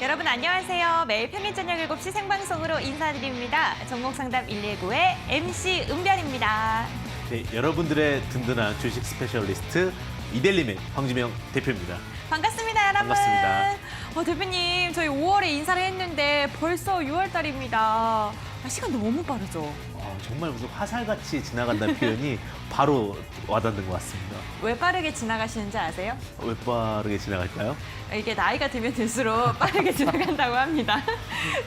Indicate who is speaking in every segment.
Speaker 1: 여러분 안녕하세요. 매일 평일 저녁 7시 생방송으로 인사드립니다. 종목상담 119의 MC 은별입니다.
Speaker 2: 네, 여러분들의 든든한 주식 스페셜리스트 이델리맨 황지명 대표입니다.
Speaker 1: 반갑습니다, 여러분.
Speaker 2: 반갑습니다.
Speaker 1: 대표님, 저희 5월에 인사를 했는데 벌써 6월 달입니다. 시간 너무 빠르죠?
Speaker 2: 정말 무슨 화살같이 지나간다는 표현이 바로 와닿는 것 같습니다.
Speaker 1: 왜 빠르게 지나가시는지 아세요?
Speaker 2: 왜 빠르게 지나갈까요?
Speaker 1: 이게 나이가 들면 들수록 빠르게 지나간다고 합니다.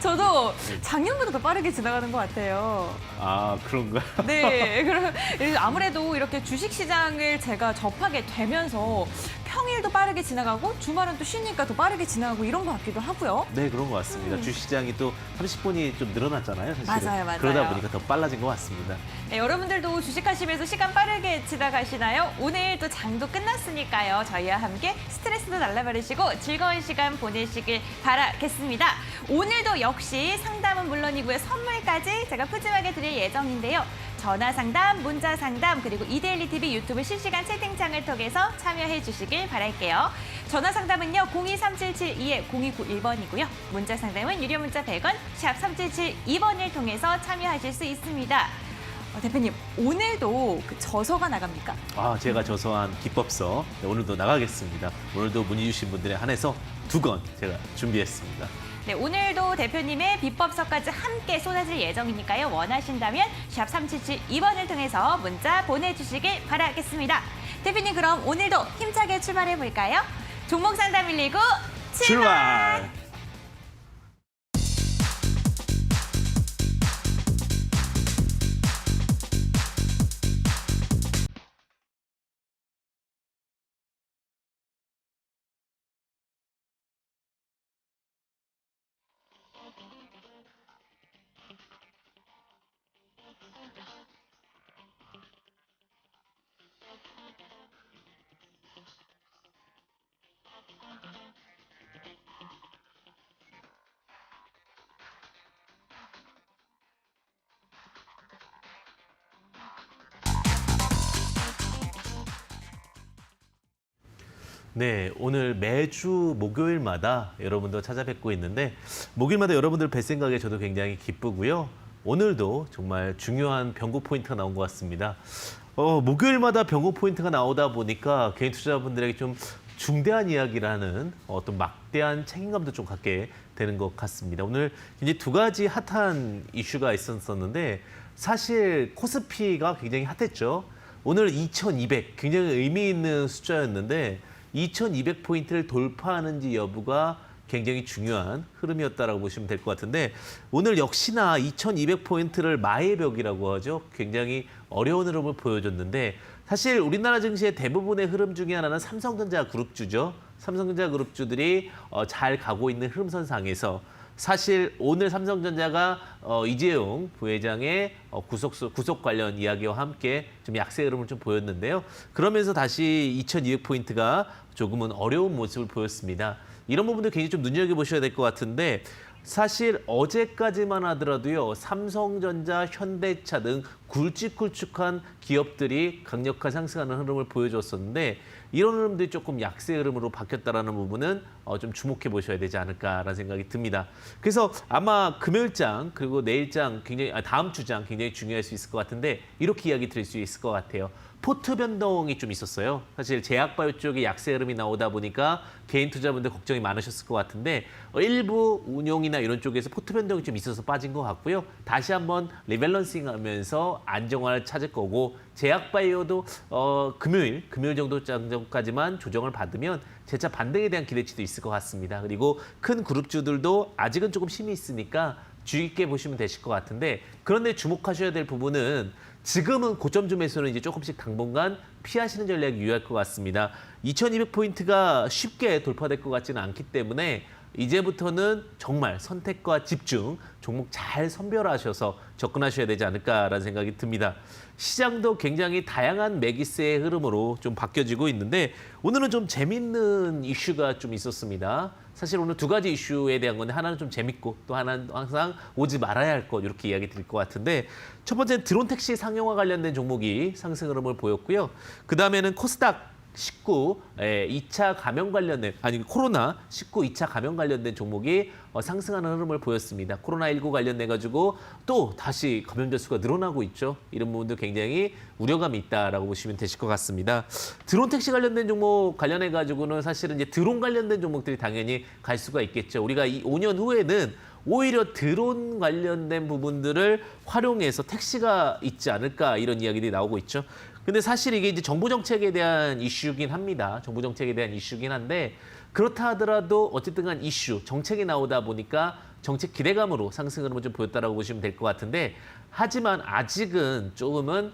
Speaker 1: 저도 작년보다 더 빠르게 지나가는 것 같아요.
Speaker 2: 아, 그런가?
Speaker 1: 네, 그럼 아무래도 이렇게 주식시장을 제가 접하게 되면서 평일도 빠르게 지나가고 주말은 또 쉬니까 더 빠르게 지나가고 이런 것 같기도 하고요.
Speaker 2: 네, 그런 것 같습니다. 주시장이 또 30분이 좀 늘어났잖아요, 사실은.
Speaker 1: 맞아요.
Speaker 2: 그러다 보니까 더 빨라진 것 같습니다.
Speaker 1: 네, 여러분들도 주식하시면서 시간 빠르게 지나가시나요? 오늘 또 장도 끝났으니까요. 저희와 함께 스트레스도 날려버리시고 즐거운 시간 보내시길 바라겠습니다. 오늘도 역시 상담은 물론이고요. 선물까지 제가 푸짐하게 드릴 예정인데요. 전화 상담, 문자 상담, 그리고 이데일리 TV 유튜브 실시간 채팅창을 통해서 참여해 주시길 바랄게요. 전화 상담은요. 023772-0291번이고요. 문자 상담은 유료 문자 100원, 샵 3772번을 통해서 참여하실 수 있습니다. 대표님, 오늘도 그 저서가 나갑니까?
Speaker 2: 제가 저서한 기법서 오늘도 나가겠습니다. 오늘도 문의 주신 분들에 한해서 2권 제가 준비했습니다.
Speaker 1: 네, 오늘도 대표님의 비법서까지 함께 쏟아질 예정이니까요. 원하신다면 샵 3772번을 통해서 문자 보내주시길 바라겠습니다. 대표님, 그럼 오늘도 힘차게 출발해 볼까요? 종목 상담 119 출발! 네, 오늘 매주 목요일마다 여러분도 찾아뵙고 있는데 목요일마다 여러분들 뵐 생각에 저도 굉장히 기쁘고요. 오늘도 정말 중요한 변곡 포인트가 나온 것 같습니다. 목요일마다 변곡 포인트가 나오다 보니까 개인 투자자분들에게 좀 중대한 이야기를 하는 어떤 막대한 책임감도 좀 갖게 되는 것 같습니다. 오늘 이제 2가지 핫한 이슈가 있었는데 사실 코스피가 굉장히 핫했죠. 오늘 2200 굉장히 의미 있는 숫자였는데 2200포인트를 돌파하는지 여부가 굉장히 중요한 흐름이었다라고 보시면 될 것 같은데 오늘 역시나 2200포인트를 마의 벽이라고 하죠. 굉장히 어려운 흐름을 보여줬는데 사실 우리나라 증시의 대부분의 흐름 중에 하나는 삼성전자 그룹주죠. 삼성전자 그룹주들이 잘 가고 있는 흐름선상에서 사실 오늘 삼성전자가 이재용 부회장의 구속 관련 이야기와 함께 좀 약세 흐름을 좀 보였는데요. 그러면서 다시 2200포인트가 조금은 어려운 모습을 보였습니다. 이런 부분도 굉장히 좀 눈여겨보셔야 될 것 같은데 사실 어제까지만 하더라도요. 삼성전자, 현대차 등 굵직굵직한 기업들이 강력한 상승하는 흐름을 보여줬었는데 이런 흐름들이 조금 약세 흐름으로 바뀌었다는 부분은 좀 주목해 보셔야 되지 않을까라는 생각이 듭니다. 그래서 아마 금요일장 그리고 내일장 굉장히 다음 주장 굉장히 중요할 수 있을 것 같은데 이렇게 이야기 드릴 수 있을 것 같아요. 포트 변동이 좀 있었어요. 사실 제약바이오 쪽에 약세 흐름이 나오다 보니까 개인 투자분들 걱정이 많으셨을 것 같은데 일부 운용이나 이런 쪽에서 포트 변동이 좀 있어서 빠진 것 같고요. 다시 한번 리밸런싱하면서 안정화를 찾을 거고 제약바이오도 금요일 정도 장까지만 조정을 받으면 재차 반등에 대한 기대치도 있을 것 같습니다. 그리고 큰 그룹주들도 아직은 조금 힘이 있으니까 주의 있게 보시면 되실 것 같은데 그런데 주목하셔야 될 부분은 지금은 고점쯤에서는 이제 조금씩 당분간 피하시는 전략이 유효할 것 같습니다. 2200포인트가 쉽게 돌파될 것 같지는 않기 때문에 이제부터는 정말 선택과 집중, 종목 잘 선별하셔서 접근하셔야 되지 않을까라는 생각이 듭니다. 시장도 굉장히 다양한 매기세의 흐름으로 좀 바뀌어지고 있는데 오늘은 좀 재밌는 이슈가 좀 있었습니다. 사실 오늘 2가지 이슈에 대한 건데 하나는 좀 재밌고 또 하나는 항상 오지 말아야 할 것 이렇게 이야기 드릴 것 같은데 첫 번째는 드론 택시 상용화 관련된 종목이 상승 흐름을 보였고요. 그다음에는 코스닥 코로나19 2차 감염 관련된 코로나19 2차 감염 관련된 종목이 상승하는 흐름을 보였습니다. 코로나19 관련돼 가지고 또 다시 감염자 수가 늘어나고 있죠. 이런 부분도 굉장히 우려감이 있다라고 보시면 되실 것 같습니다. 드론 택시 관련된 종목 관련해 가지고는 사실은 이제 드론 관련된 종목들이 당연히 갈 수가 있겠죠. 우리가 이 5년 후에는 오히려 드론 관련된 부분들을 활용해서 택시가 있지 않을까 이런 이야기들이 나오고 있죠. 근데 사실 이게 이제 정부 정책에 대한 이슈긴 합니다. 정부 정책에 대한 이슈긴 한데 그렇다 하더라도 어쨌든 간 이슈, 정책이 나오다 보니까 정책 기대감으로 상승 흐름을 좀 보였다라고 보시면 될 것 같은데 하지만 아직은 조금은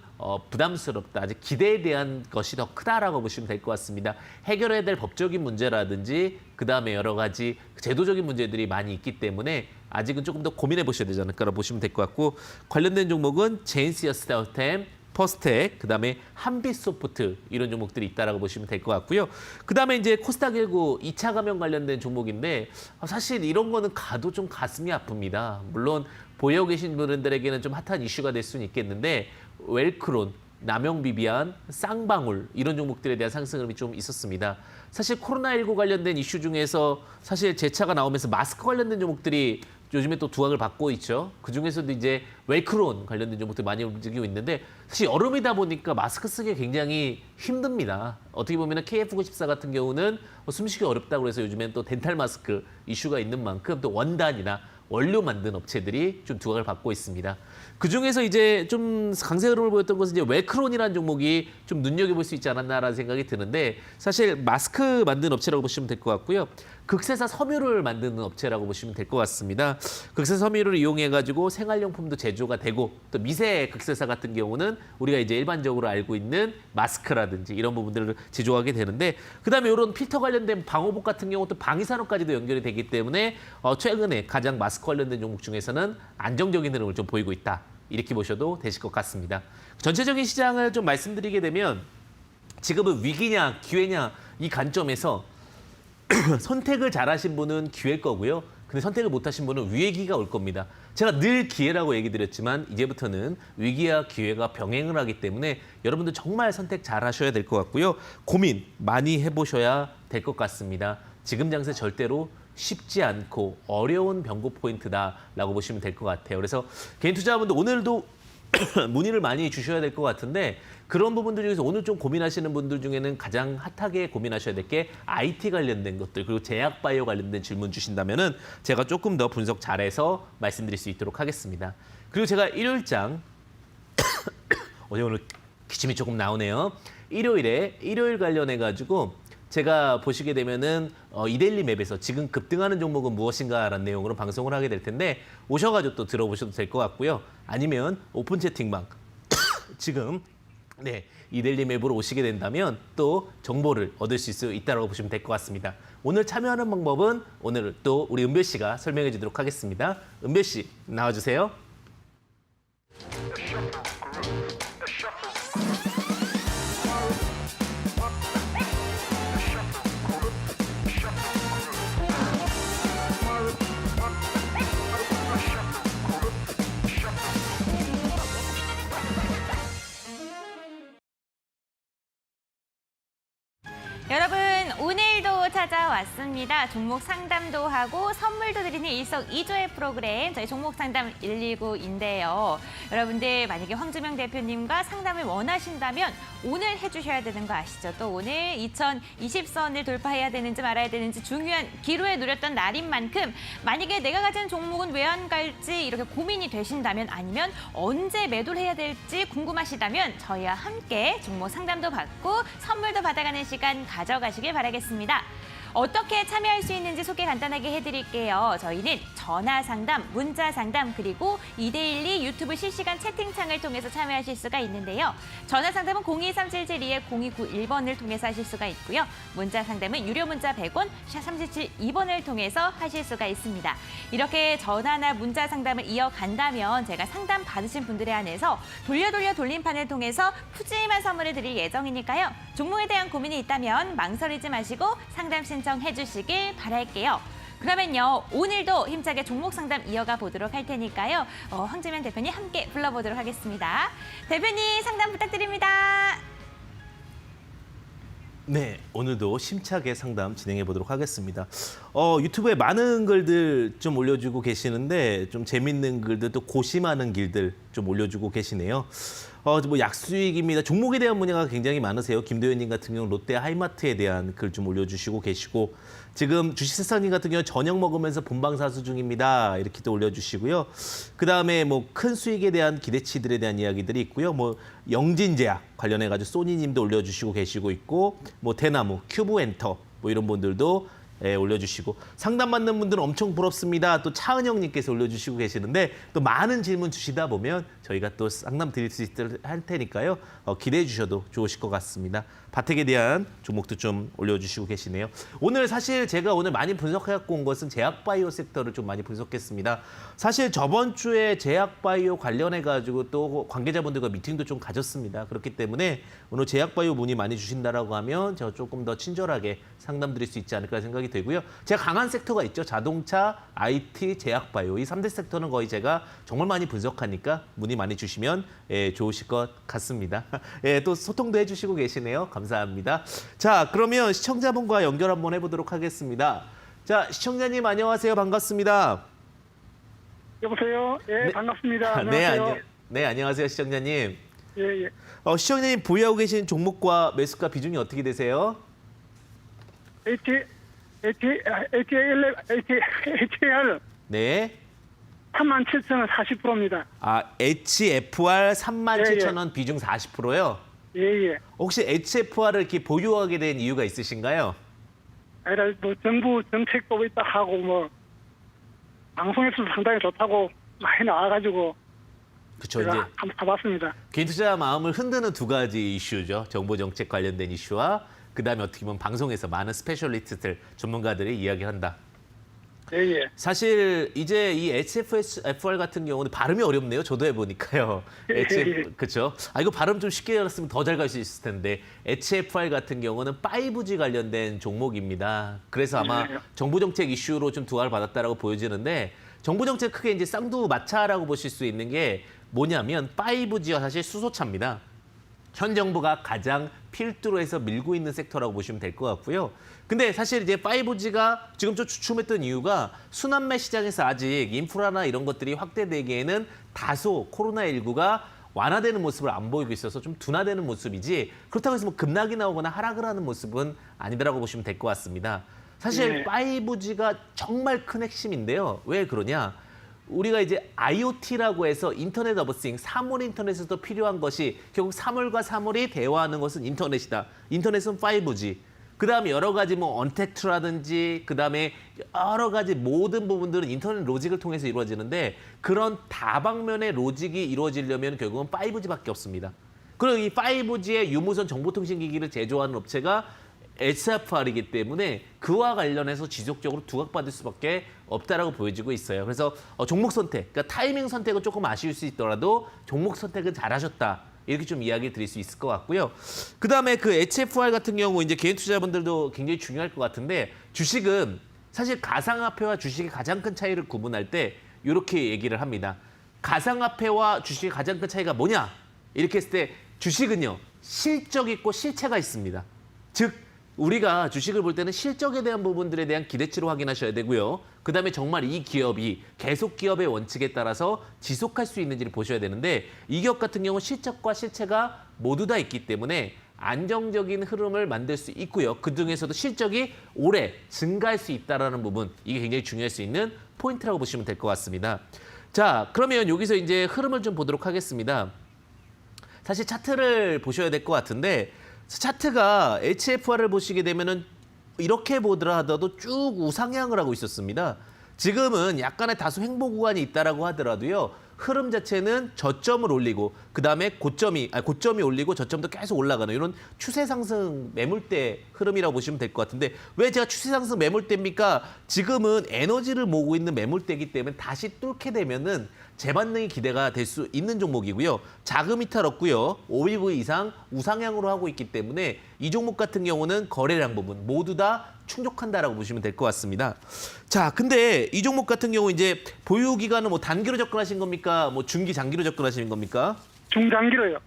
Speaker 1: 부담스럽다. 아직 기대에 대한 것이 더 크다라고 보시면 될 것 같습니다. 해결해야 될 법적인 문제라든지 그다음에 여러 가지 제도적인 문제들이 많이 있기 때문에 아직은 조금 더 고민해 보셔야 되지 않을까라고 보시면 될 것 같고 관련된 종목은 제인시어스테어템, 퍼스텍, 그다음에 한빛소프트 이런 종목들이 있다라고 보시면 될 것 같고요. 그다음에 이제 코스닥19 2차 감염 관련된 종목인데 사실 이런 거는 가도 좀 가슴이 아픕니다. 물론 보여 계신 분들에게는 좀 핫한 이슈가 될 수는 있겠는데 웰크론, 남영비비안, 쌍방울 이런 종목들에 대한 상승 흐름이 좀 있었습니다. 사실 코로나19 관련된 이슈 중에서 사실 재차가 나오면서 마스크 관련된 종목들이 요즘에 또 두각을 받고 있죠. 그중에서도 이제 웰크론 관련된 종목들이 많이 움직이고 있는데 사실 여름이다 보니까 마스크 쓰기 굉장히 힘듭니다. 어떻게 보면 KF94 같은 경우는 숨쉬기 어렵다고 해서 요즘엔 또 덴탈 마스크 이슈가 있는 만큼 또 원단이나 원료 만든 업체들이 좀 두각을 받고 있습니다. 그중에서 이제 좀 강세 흐름을 보였던 것은 이제 웰크론이라는 종목이 좀 눈여겨볼 수 있지 않았나라는 생각이 드는데 사실 마스크 만든 업체라고 보시면 될 것 같고요. 극세사 섬유를 만드는 업체라고 보시면 될 것 같습니다. 극세사 섬유를 이용해가지고 생활용품도 제조가 되고 또 미세 극세사 같은 경우는 우리가 이제 일반적으로 알고 있는 마스크라든지 이런 부분들을 제조하게 되는데 그다음에 이런 필터 관련된 방호복 같은 경우 또 방위산업까지도 연결이 되기 때문에 최근에 가장 마스크 관련된 종목 중에서는 안정적인 흐름을 좀 보이고 있다. 이렇게 보셔도 되실 것 같습니다. 전체적인 시장을 좀 말씀드리게 되면 지금은 위기냐 기회냐 이 관점에서 선택을 잘하신 분은 기회일 거고요. 근데 선택을 못하신 분은 위기가 올 겁니다. 제가 늘 기회라고 얘기 드렸지만 이제부터는 위기와 기회가 병행을 하기 때문에 여러분들 정말 선택 잘하셔야 될 것 같고요. 고민 많이 해보셔야 될 것 같습니다. 지금 장세 절대로 쉽지 않고 어려운 변고 포인트다라고 보시면 될 것 같아요. 그래서 개인 투자자분들 오늘도 문의를 많이 주셔야 될 것 같은데 그런 부분들 중에서 오늘 좀 고민하시는 분들 중에는 가장 핫하게 고민하셔야 될 게 IT 관련된 것들 그리고 제약바이오 관련된 질문 주신다면은 제가 조금 더 분석 잘해서 말씀드릴 수 있도록 하겠습니다. 그리고 제가 일요일장 오늘 기침이 조금 나오네요. 일요일 관련해 가지고 제가 보시게 되면은 이데일리 맵에서 지금 급등하는 종목은 무엇인가라는 내용으로 방송을 하게 될 텐데 오셔가지고 또 들어보셔도 될 것 같고요. 아니면 오픈 채팅방 지금 이데일리 맵으로 오시게 된다면 또 정보를 얻을 수 있다고 보시면 될 것 같습니다. 오늘 참여하는 방법은 오늘 또 우리 은별 씨가 설명해 주도록 하겠습니다. 은별 씨 나와주세요.
Speaker 3: 여러분 오늘도 찾아왔습니다. 종목 상담도 하고 선물도 드리는 일석이조의 프로그램 저희 종목 상담 119인데요. 여러분들 만약에 황주명 대표님과 상담을 원하신다면 오늘 해주셔야 되는 거 아시죠? 또 오늘 2020선을 돌파해야 되는지 말아야 되는지 중요한 기로에 누렸던 날인 만큼 만약에 내가 가진 종목은 왜 안 갈지 이렇게 고민이 되신다면 아니면 언제 매도를 해야 될지 궁금하시다면 저희와 함께 종목 상담도 받고 선물도 받아가는 시간 가져가시길 바라겠습니다. 어떻게 참여할 수 있는지 소개 간단하게 해드릴게요. 저희는 전화 상담, 문자 상담, 그리고 2대12 유튜브 실시간 채팅창을 통해서 참여하실 수가 있는데요. 전화 상담은 023772-0291번을 통해서 하실 수가 있고요. 문자 상담은 유료 문자 100원, #377-2번을 통해서 하실 수가 있습니다. 이렇게 전화나 문자 상담을 이어간다면 제가 상담 받으신 분들에 한해서 돌려 돌림판을 통해서 푸짐한 선물을 드릴 예정이니까요. 종목에 대한 고민이 있다면 망설이지 마시고 상담 신청해 주시길 바랄게요. 그러면요, 오늘도 힘차게 종목 상담 이어가 보도록 할 테니까요. 황주명 대표님 함께 불러보도록 하겠습니다. 대표님 상담 부탁드립니다.
Speaker 1: 네, 오늘도 심차게 상담 진행해 보도록 하겠습니다. 유튜브에 많은 글들 좀 올려주고 계시는데 좀 재밌는 글들 또 고심하는 길들 좀 올려주고 계시네요. 뭐 약수익입니다. 종목에 대한 문의가 굉장히 많으세요. 김도현님 같은 경우 롯데 하이마트에 대한 글 좀 올려주시고 계시고 지금 주식세상님 같은 경우 저녁 먹으면서 본방사수 중입니다. 이렇게 또 올려주시고요. 그 다음에 뭐 큰 수익에 대한 기대치들에 대한 이야기들이 있고요. 뭐 영진제약 관련해가지고 소니님도 올려주시고 계시고 있고 뭐 대나무, 큐브엔터 뭐 이런 분들도 올려주시고 상담 받는 분들은 엄청 부럽습니다. 또 차은영님께서 올려주시고 계시는데 또 많은 질문 주시다 보면 저희가 또 상담 드릴 수 있을 할 테니까요. 기대해 주셔도 좋으실 것 같습니다. 바텍에 대한 종목도 좀 올려주시고 계시네요. 오늘 사실 제가 오늘 많이 분석해갖고 온 것은 제약바이오 섹터를 좀 많이 분석했습니다. 사실 저번 주에 제약바이오 관련해가지고 또 관계자분들과 미팅도 좀 가졌습니다. 그렇기 때문에 오늘 제약바이오 문의 많이 주신다라고 하면 제가 조금 더 친절하게 상담 드릴 수 있지 않을까 생각이 되고요. 제가 강한 섹터가 있죠. 자동차, IT, 제약바이오 이 3대 섹터는 거의 제가 정말 많이 분석하니까 문의 많이 주시면 좋으실 것 같습니다. 또 소통도 해주시고 계시네요. 감사합니다. 자, 그러면 시청자분과 연결 한번 해보도록 하겠습니다. 자, 시청자님 안녕하세요. 반갑습니다.
Speaker 4: 여보세요. 예,
Speaker 1: 네.
Speaker 4: 반갑습니다.
Speaker 1: 네,
Speaker 4: 안녕하세요.
Speaker 1: 네, 안녕하세요, 시청자님.
Speaker 4: 예, 예.
Speaker 1: 시청자님 보유하고 계신 종목과 매수가 비중이 어떻게 되세요?
Speaker 4: HAR
Speaker 1: 네.
Speaker 4: 37,000원 40%입니다.
Speaker 1: HFR 37,000원
Speaker 4: 예.
Speaker 1: 비중 40%요?
Speaker 4: 예, 예.
Speaker 1: 혹시 HFR을 이렇게 보유하게 된 이유가 있으신가요?
Speaker 4: 아니라 뭐 정부 정책도 있다 하고 뭐 방송에서도 상당히 좋다고 많이 나와가지고
Speaker 1: 그렇죠.
Speaker 4: 제가
Speaker 1: 이제
Speaker 4: 한번 가봤습니다.
Speaker 1: 개인 투자 마음을 흔드는 두 가지 이슈죠. 정보 정책 관련된 이슈와 그다음에 어떻게 보면 방송에서 많은 스페셜리스트들, 전문가들이 이야기를 한다.
Speaker 4: 예, 예.
Speaker 1: 사실 이제 이 HFR 같은 경우는 발음이 어렵네요. 저도 해보니까요. 그렇죠. 이거 발음 좀 쉽게 알았으면 더 잘 갈 수 있을 텐데 HFR 같은 경우는 5G 관련된 종목입니다. 그래서 아마
Speaker 4: 예.
Speaker 1: 정부 정책 이슈로 좀 두각을 받았다라고 보여지는데 정부 정책 크게 이제 쌍두마차라고 보실 수 있는 게 뭐냐면 5G와 사실 수소차입니다. 현 정부가 가장 필두로 해서 밀고 있는 섹터라고 보시면 될 것 같고요. 근데 사실 이제 5G가 지금 좀 주춤했던 이유가 순환매 시장에서 아직 인프라나 이런 것들이 확대되기에는 다소 코로나19가 완화되는 모습을 안 보이고 있어서 좀 둔화되는 모습이지 그렇다고 해서 뭐 급락이 나오거나 하락을 하는 모습은 아니더라고 보시면 될 것 같습니다. 사실
Speaker 4: 네.
Speaker 1: 5G가 정말 큰 핵심인데요. 왜 그러냐? 우리가 이제 IoT라고 해서 인터넷 오브 싱, 사물 인터넷에서도 필요한 것이 결국 사물과 사물이 대화하는 것은 인터넷이다. 인터넷은 5G. 그다음에 여러 가지 뭐 언택트라든지 그다음에 여러 가지 모든 부분들은 인터넷 로직을 통해서 이루어지는데 그런 다방면의 로직이 이루어지려면 결국은 5G밖에 없습니다. 그리고 이 5G의 유무선 정보통신기기를 제조하는 업체가 HFR이기 때문에 그와 관련해서 지속적으로 두각받을 수밖에 없다라고 보여지고 있어요. 그래서 종목 선택, 그러니까 타이밍 선택은 조금 아쉬울 수 있더라도 종목 선택은 잘하셨다. 이렇게 좀 이야기 드릴 수 있을 것 같고요. 그다음에 그 HFR 같은 경우 이제 개인 투자자분들도 굉장히 중요할 것 같은데 주식은 사실 가상화폐와 주식의 가장 큰 차이를 구분할 때 이렇게 얘기를 합니다. 가상화폐와 주식의 가장 큰 차이가 뭐냐? 이렇게 했을 때 주식은요. 실적 있고 실체가 있습니다. 즉 우리가 주식을 볼 때는 실적에 대한 부분들에 대한 기대치로 확인하셔야 되고요. 그다음에 정말 이 기업이 계속 기업의 원칙에 따라서 지속할 수 있는지를 보셔야 되는데 이 기업 같은 경우 실적과 실체가 모두 다 있기 때문에 안정적인 흐름을 만들 수 있고요. 그중에서도 실적이 오래 증가할 수 있다는 부분 이게 굉장히 중요할 수 있는 포인트라고 보시면 될 것 같습니다. 자, 그러면 여기서 이제 흐름을 좀 보도록 하겠습니다. 사실 차트를 보셔야 될 것 같은데 차트가 HFR을 보시게 되면은 이렇게 보더라 하더라도 쭉 우상향을 하고 있었습니다. 지금은 약간의 다소 횡보 구간이 있다라고 하더라도요. 흐름 자체는 저점을 올리고 그다음에 고점이 올리고 저점도 계속 올라가는 이런 추세 상승 매물대 흐름이라고 보시면 될 것 같은데 왜 제가 추세 상승 매물대입니까? 지금은 에너지를 모으고 있는 매물대이기 때문에 다시 뚫게 되면은 재반등이 기대가 될 수 있는 종목이고요. 자금이 탈 없고요. 5EV 이상 우상향으로 하고 있기 때문에 이 종목 같은 경우는 거래량 부분 모두 다 충족한다라고 보시면 될 것 같습니다. 자, 근데 이 종목 같은 경우 이제 보유 기간은 뭐 단기로 접근하신 겁니까? 뭐 중기, 장기로 접근하신 겁니까?
Speaker 4: 중장기로요.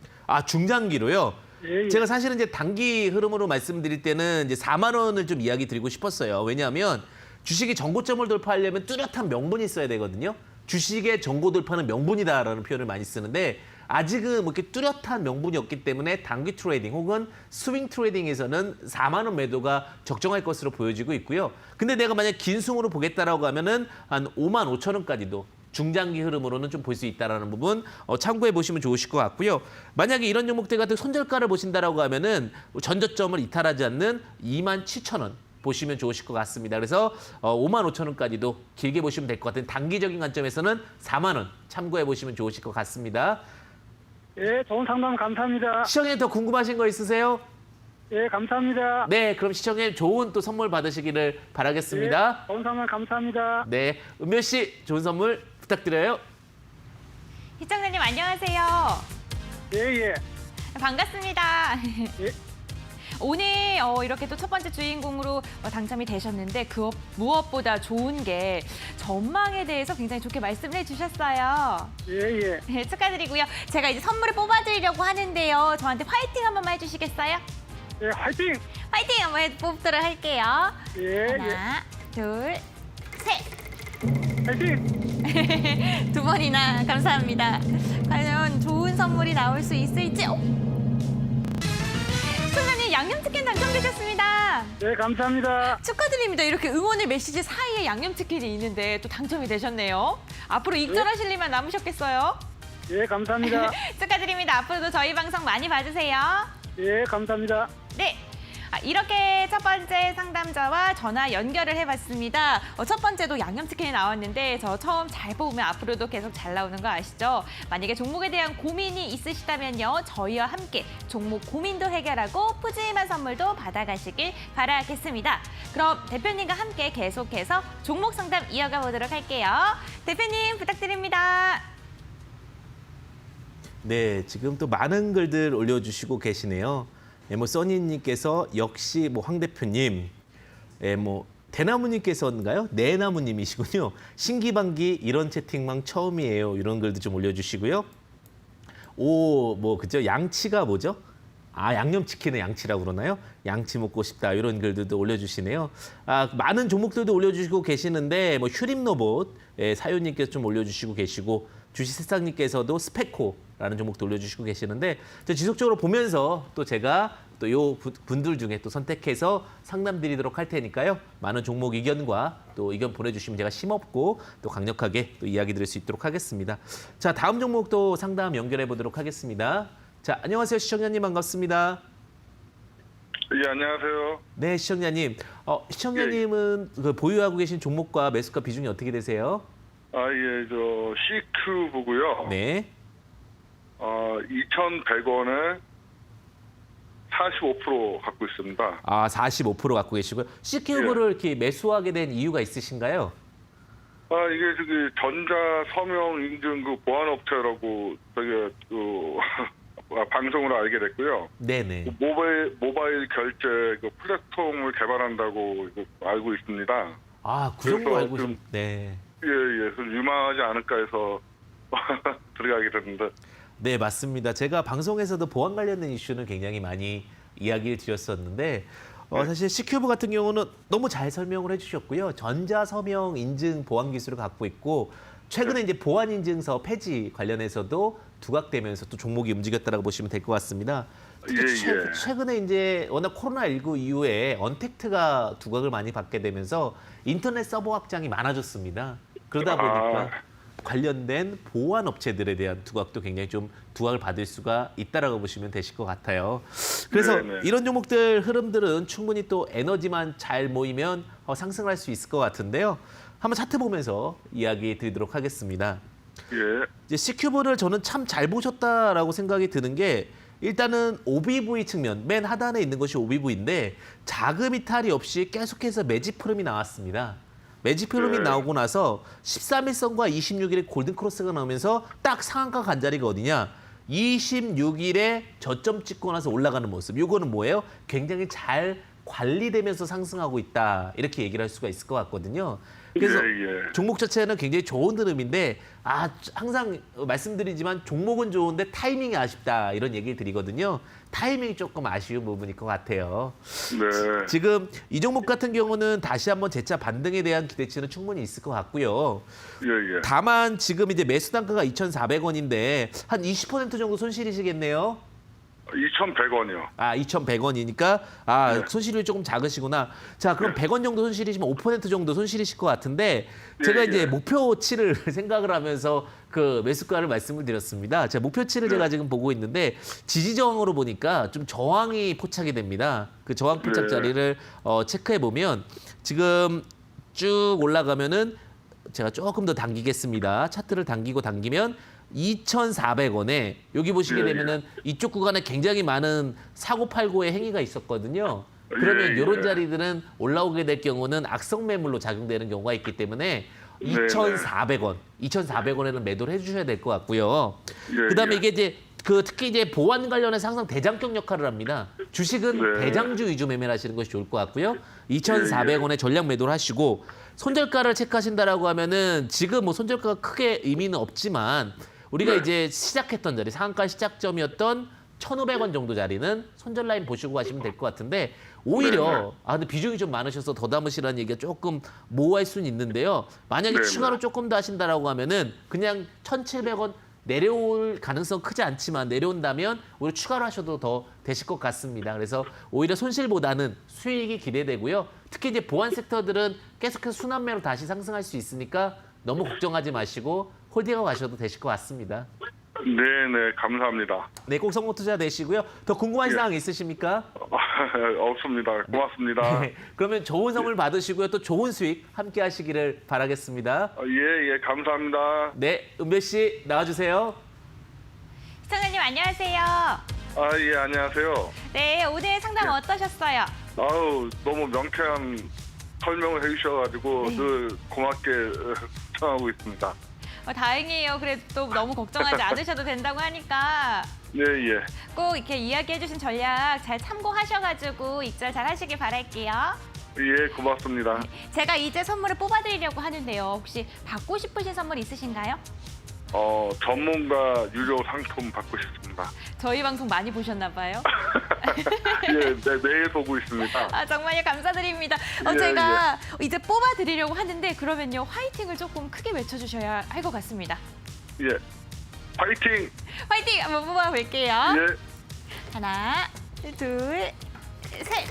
Speaker 1: 중장기로요.
Speaker 4: 예, 예.
Speaker 1: 제가 사실은 이제 단기 흐름으로 말씀드릴 때는 이제 4만 원을 좀 이야기 드리고 싶었어요. 왜냐하면 주식이 정고점을 돌파하려면 뚜렷한 명분이 있어야 되거든요. 주식의 정고 돌파는 명분이다라는 표현을 많이 쓰는데 아직은 뭐 이렇게 뚜렷한 명분이 없기 때문에 단기 트레이딩 혹은 스윙 트레이딩에서는 4만 원 매도가 적정할 것으로 보여지고 있고요. 근데 내가 만약 긴 숨으로 보겠다라고 하면은 한 5만 5천 원까지도 중장기 흐름으로는 좀 볼 수 있다라는 부분 참고해 보시면 좋으실 것 같고요. 만약에 이런 종목들 같은 손절가를 보신다라고 하면은 전저점을 이탈하지 않는 2만 7천 원 보시면 좋으실 것 같습니다. 그래서 5만 5천 원까지도 길게 보시면 될 것 같은 단기적인 관점에서는 4만 원 참고해 보시면 좋으실 것 같습니다.
Speaker 4: 예, 좋은 상담 감사합니다.
Speaker 1: 시청에 더 궁금하신 거 있으세요?
Speaker 4: 예, 감사합니다.
Speaker 1: 네, 그럼 시청에 좋은 또 선물 받으시기를 바라겠습니다.
Speaker 4: 예, 좋은 상담 감사합니다.
Speaker 1: 네, 은묘 씨 좋은 선물 부탁드려요.
Speaker 3: 시청자님 안녕하세요.
Speaker 4: 예, 예.
Speaker 3: 반갑습니다.
Speaker 4: 예.
Speaker 3: 오늘 이렇게 또 첫 번째 주인공으로 당첨이 되셨는데 그 무엇보다 좋은 게 전망에 대해서 굉장히 좋게 말씀을 해주셨어요.
Speaker 4: 예, 예.
Speaker 3: 네, 축하드리고요. 제가 이제 선물을 뽑아드리려고 하는데요. 저한테 화이팅 한 번만 해주시겠어요?
Speaker 4: 예, 화이팅!
Speaker 3: 화이팅 한번 뽑도록 할게요.
Speaker 4: 예,
Speaker 3: 하나, 둘, 셋.
Speaker 4: 화이팅!
Speaker 3: 두 번이나 감사합니다. 과연 좋은 선물이 나올 수 있을지. 시청자님 양념치킨 당첨되셨습니다.
Speaker 4: 예, 감사합니다.
Speaker 3: 축하드립니다. 이렇게 응원의 메시지 사이에 양념치킨이 있는데 또 당첨이 되셨네요. 앞으로 익절하실 일만 남으셨겠어요?
Speaker 4: 예, 감사합니다.
Speaker 3: 축하드립니다. 앞으로도 저희 방송 많이 봐주세요.
Speaker 4: 예, 감사합니다.
Speaker 3: 네. 이렇게 첫 번째 상담자와 전화 연결을 해봤습니다. 첫 번째도 양념치킨이 나왔는데 저 처음 잘 뽑으면 앞으로도 계속 잘 나오는 거 아시죠? 만약에 종목에 대한 고민이 있으시다면요. 저희와 함께 종목 고민도 해결하고 푸짐한 선물도 받아가시길 바라겠습니다. 그럼 대표님과 함께 계속해서 종목 상담 이어가 보도록 할게요. 대표님 부탁드립니다.
Speaker 1: 네, 지금 또 많은 글들 올려주시고 계시네요. 예, 뭐 써니님께서 역시 뭐 황 대표님, 예, 뭐 대나무님께서인가요? 내나무님이시군요. 신기반기 이런 채팅방 처음이에요. 이런 글도 좀 올려주시고요. 오, 뭐 그죠? 양치가 뭐죠? 아, 양념치킨의 양치라고 그러나요? 양치 먹고 싶다 이런 글들도 올려주시네요. 아, 많은 종목들도 올려주시고 계시는데 뭐 휴림로봇 사유님께서 좀 올려주시고 계시고 주식세상님께서도 스페코라는 종목도 올려주시고 계시는데 지속적으로 보면서 또 제가 또 요 분들 중에 또 선택해서 상담드리도록 할 테니까요. 많은 종목 의견과 또 의견 보내주시면 제가 심없고 또 강력하게 또 이야기 드릴 수 있도록 하겠습니다. 자, 다음 종목도 상담 연결해 보도록 하겠습니다. 자, 안녕하세요. 시청자님 반갑습니다.
Speaker 5: 예, 안녕하세요.
Speaker 1: 네, 시청자님. 시청자님은 그 보유하고 계신 종목과 매수가 비중이 어떻게 되세요?
Speaker 5: 예, 저 CQ 보고요.
Speaker 1: 네.
Speaker 5: 2,100원에 45% 갖고 있습니다.
Speaker 1: 아, 45% 갖고 계시고요. CQ를 이렇게 매수하게 된 이유가 있으신가요?
Speaker 5: 이게 저기 전자 서명 인증 그 보안업체라고 저기 그 방송으로 알게 됐고요.
Speaker 1: 네네.
Speaker 5: 모바일 결제 그 플랫폼을 개발한다고 알고 있습니다.
Speaker 1: 아, 그 정도
Speaker 5: 그래서
Speaker 1: 알고
Speaker 5: 좀-
Speaker 1: 좀, 네.
Speaker 5: 예, 좀 유망하지 않을까 해서 들어가게 됐는데.
Speaker 1: 네, 맞습니다. 제가 방송에서도 보안 관련된 이슈는 굉장히 많이 이야기를 드렸었는데 사실 C큐브 같은 경우는 너무 잘 설명을 해주셨고요. 전자서명 인증 보안 기술을 갖고 있고 최근에 이제 보안 인증서 폐지 관련해서도 두각되면서 또 종목이 움직였다라고 보시면 될 것 같습니다. 특히
Speaker 5: 예.
Speaker 1: 최근에 이제 워낙 코로나19 이후에 언택트가 두각을 많이 받게 되면서 인터넷 서버 확장이 많아졌습니다. 그러다 보니까 관련된 보안 업체들에 대한 두각도 굉장히 좀 두각을 받을 수가 있다라고 보시면 되실 것 같아요. 그래서
Speaker 5: 네네.
Speaker 1: 이런 종목들 흐름들은 충분히 또 에너지만 잘 모이면 상승할 수 있을 것 같은데요. 한번 차트 보면서 이야기 드리도록 하겠습니다.
Speaker 5: 예.
Speaker 1: 이제 C큐브를 저는 참 잘 보셨다라고 생각이 드는 게 일단은 OBV 측면, 맨 하단에 있는 것이 OBV인데 자금 이탈이 없이 계속해서 매집 흐름이 나왔습니다. 매집 흐름이
Speaker 5: 네.
Speaker 1: 나오고 나서 13일선과 26일에 골든크로스가 나오면서 딱 상한가 간 자리가 어디냐? 26일에 저점 찍고 나서 올라가는 모습. 이거는 뭐예요? 굉장히 잘 관리되면서 상승하고 있다. 이렇게 얘기를 할 수가 있을 것 같거든요. 그래서
Speaker 5: 예.
Speaker 1: 종목 자체는 굉장히 좋은 흐름인데 항상 말씀드리지만 종목은 좋은데 타이밍이 아쉽다 이런 얘기를 드리거든요. 타이밍이 조금 아쉬운 부분일 것 같아요.
Speaker 5: 네.
Speaker 1: 지금 이 종목 같은 경우는 다시 한번 재차 반등에 대한 기대치는 충분히 있을 것 같고요.
Speaker 5: 예.
Speaker 1: 다만 지금 이제 매수 단가가 2,400원인데 한 20% 정도 손실이시겠네요.
Speaker 5: 2,100원이요.
Speaker 1: 2,100원이니까
Speaker 5: 네.
Speaker 1: 손실이 조금 작으시구나. 자, 그럼 100원 정도 손실이시면 5% 정도 손실이실 것 같은데 제가
Speaker 5: 예,
Speaker 1: 이제
Speaker 5: 예.
Speaker 1: 목표치를 생각을 하면서 그 매수가를 말씀을 드렸습니다. 자, 목표치를 제가 지금 보고 있는데 지지 저항으로 보니까 좀 저항이 포착이 됩니다. 그 저항 포착
Speaker 5: 네.
Speaker 1: 자리를 체크해 보면 지금 쭉 올라가면은 제가 조금 더 당기겠습니다. 차트를 당기면 2,400원에 여기 보시게
Speaker 5: 예,
Speaker 1: 되면은 이쪽 구간에 굉장히 많은 사고 팔고의 행위가 있었거든요. 그러면
Speaker 5: 예,
Speaker 1: 이런
Speaker 5: 예.
Speaker 1: 자리들은 올라오게 될 경우는 악성 매물로 작용되는 경우가 있기 때문에
Speaker 5: 네,
Speaker 1: 2,400원에는 매도를 해주셔야 될 것 같고요.
Speaker 5: 예,
Speaker 1: 그다음에
Speaker 5: 예.
Speaker 1: 이게 이제 특히 이제 보완 관련해서 항상 대장격 역할을 합니다. 주식은
Speaker 5: 네.
Speaker 1: 대장주 위주 매매를 하시는 것이 좋을 것 같고요. 2,400원에 전량 매도를 하시고 손절가를 체크하신다라고 하면은 지금 뭐 손절가가 크게 의미는 없지만 우리가
Speaker 5: 네.
Speaker 1: 이제 시작했던 자리 상한가 시작점이었던 1,500원 정도 자리는 손절 라인 보시고 가시면 될 것 같은데 오히려 근데 비중이 좀 많으셔서 더 담으시라는 얘기가 조금 모호할 수는 있는데요. 만약에
Speaker 5: 네,
Speaker 1: 추가로
Speaker 5: 네.
Speaker 1: 조금 더 하신다라고 하면은 그냥 1,700원 내려올 가능성 크지 않지만 내려온다면 오히려 추가로 하셔도 더 되실 것 같습니다. 그래서 오히려 손실보다는 수익이 기대되고요. 특히 이제 보안 섹터들은 계속해서 순환매로 다시 상승할 수 있으니까 너무 걱정하지 마시고 홀딩하고 가셔도 되실 것 같습니다.
Speaker 5: 네네, 감사합니다.
Speaker 1: 네, 꼭 성공 투자 되시고요. 더 궁금한
Speaker 5: 예.
Speaker 1: 사항 있으십니까?
Speaker 5: 없습니다. 고맙습니다.
Speaker 1: 네, 그러면 좋은 선물 받으시고요. 또 좋은 수익 함께 하시기를 바라겠습니다.
Speaker 5: 예, 감사합니다.
Speaker 1: 네, 은별 씨 나와주세요.
Speaker 3: 시청자님 안녕하세요.
Speaker 5: 예, 안녕하세요.
Speaker 3: 네, 오늘 상담 어떠셨어요?
Speaker 5: 아우, 너무 명쾌한 설명을 해주셔가지고 늘 고맙게 청하고 있습니다.
Speaker 3: 다행이에요. 그래도 또 너무 걱정하지 않으셔도 된다고 하니까
Speaker 5: 예.
Speaker 3: 꼭 이렇게 이야기해주신 전략 잘 참고하셔가지고 익절 잘 하시길 바랄게요.
Speaker 5: 예, 고맙습니다.
Speaker 3: 제가 이제 선물을 뽑아드리려고 하는데요. 혹시 받고 싶으신 선물 있으신가요?
Speaker 5: 전문가 유료 상품 받고 싶습니다.
Speaker 3: 저희 방송 많이 보셨나 봐요.
Speaker 5: 예, 매일 보고 있습니다.
Speaker 3: 정말요. 감사드립니다.
Speaker 5: 예,
Speaker 3: 제가 이제 뽑아드리려고 하는데 그러면요. 화이팅을 조금 크게 외쳐주셔야 할 것 같습니다.
Speaker 5: 예, 파이팅!
Speaker 3: 화이팅! 한번 뽑아볼게요.
Speaker 5: 예.
Speaker 3: 하나, 둘, 셋.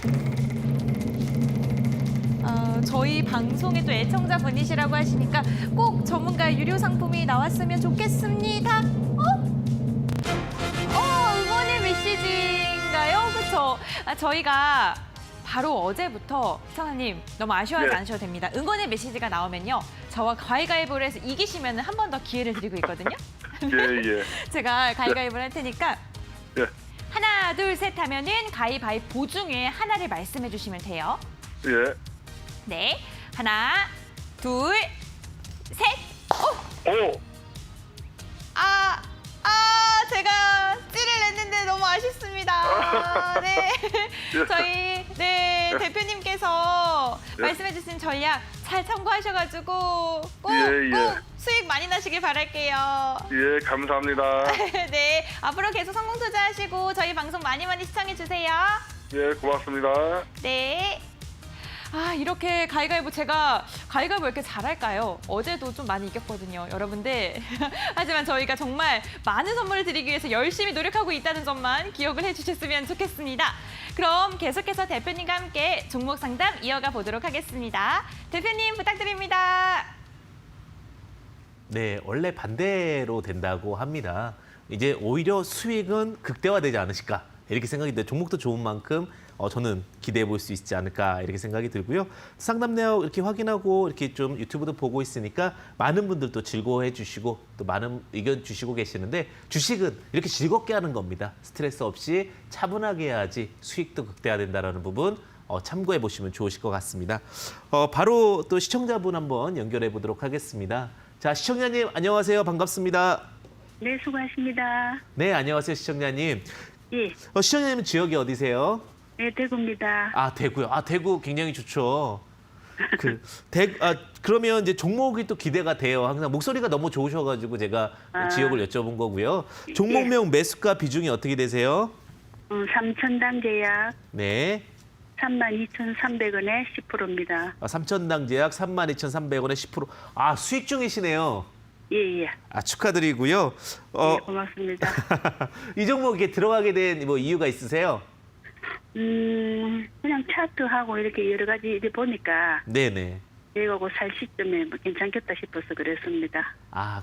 Speaker 3: 저희 방송의 또 애청자분이시라고 하시니까 꼭 전문가 유료 상품이 나왔으면 좋겠습니다. 응원의 메시지인가요? 그렇죠. 저희가 바로 어제부터 시청자님 너무 아쉬워하지
Speaker 5: 네.
Speaker 3: 않으셔도 됩니다. 응원의 메시지가 나오면요. 저와 가위가위보를 해서 이기시면 한 번 더 기회를 드리고 있거든요.
Speaker 5: 예.
Speaker 3: 제가 가위가위보를 할 테니까
Speaker 5: 예.
Speaker 3: 하나, 둘, 셋 하면은 가위바위보 중에 하나를 말씀해 주시면 돼요.
Speaker 5: 예.
Speaker 3: 네. 하나, 둘, 셋.
Speaker 5: 오!
Speaker 3: 제가 찌를 냈는데 너무 아쉽습니다. 네. 저희 대표님께서
Speaker 5: 예.
Speaker 3: 말씀해 주신 전략 잘 참고하셔가지고 꼭 수익 많이 나시길 바랄게요.
Speaker 5: 예, 감사합니다.
Speaker 3: 네. 앞으로 계속 성공 투자하시고 저희 방송 많이 시청해 주세요.
Speaker 5: 예, 고맙습니다.
Speaker 3: 네. 이렇게 가위가위보 제가 가위가위보 왜 이렇게 잘할까요? 어제도 좀 많이 이겼거든요, 여러분들. 하지만 저희가 정말 많은 선물을 드리기 위해서 열심히 노력하고 있다는 점만 기억을 해주셨으면 좋겠습니다. 그럼 계속해서 대표님과 함께 종목 상담 이어가 보도록 하겠습니다. 대표님 부탁드립니다.
Speaker 1: 네, 원래 반대로 된다고 합니다. 이제 오히려 수익은 극대화되지 않으실까 이렇게 생각이 돼요. 종목도 좋은 만큼 저는 기대해 볼 수 있지 않을까 이렇게 생각이 들고요. 상담 내역 이렇게 확인하고 이렇게 좀 유튜브도 보고 있으니까 많은 분들도 즐거워해 주시고 또 많은 의견 주시고 계시는데 주식은 이렇게 즐겁게 하는 겁니다. 스트레스 없이 차분하게 해야지 수익도 극대화된다는 부분 참고해 보시면 좋으실 것 같습니다. 바로 또 시청자분 한번 연결해 보도록 하겠습니다. 자, 시청자님 안녕하세요. 반갑습니다.
Speaker 6: 네, 수고하십니다.
Speaker 1: 네, 안녕하세요, 시청자님.
Speaker 6: 예,
Speaker 1: 시청자님 지역이 어디세요?
Speaker 6: 네, 대구입니다.
Speaker 1: 대구요. 대구 굉장히 좋죠. 그러면 이제 종목이 또 기대가 돼요. 항상 목소리가 너무 좋으셔가지고 제가 지역을 여쭤본 거고요. 종목명 매수가 비중이 어떻게 되세요?
Speaker 6: 삼천당 제약
Speaker 1: 네.
Speaker 6: 32,300원에 10%입니다.
Speaker 1: 3천당 제약 32,300원에 10%. 아, 수익 중이시네요.
Speaker 6: 예, 예.
Speaker 1: 축하드리고요.
Speaker 6: 네, 고맙습니다.
Speaker 1: 이 종목에 들어가게 된 뭐 이유가 있으세요?
Speaker 6: 그냥 차트하고 이렇게 여러 가지 이렇게 보니까
Speaker 1: 네네.
Speaker 6: 이거고 살 시점에 뭐 괜찮겠다 싶어서 그랬습니다.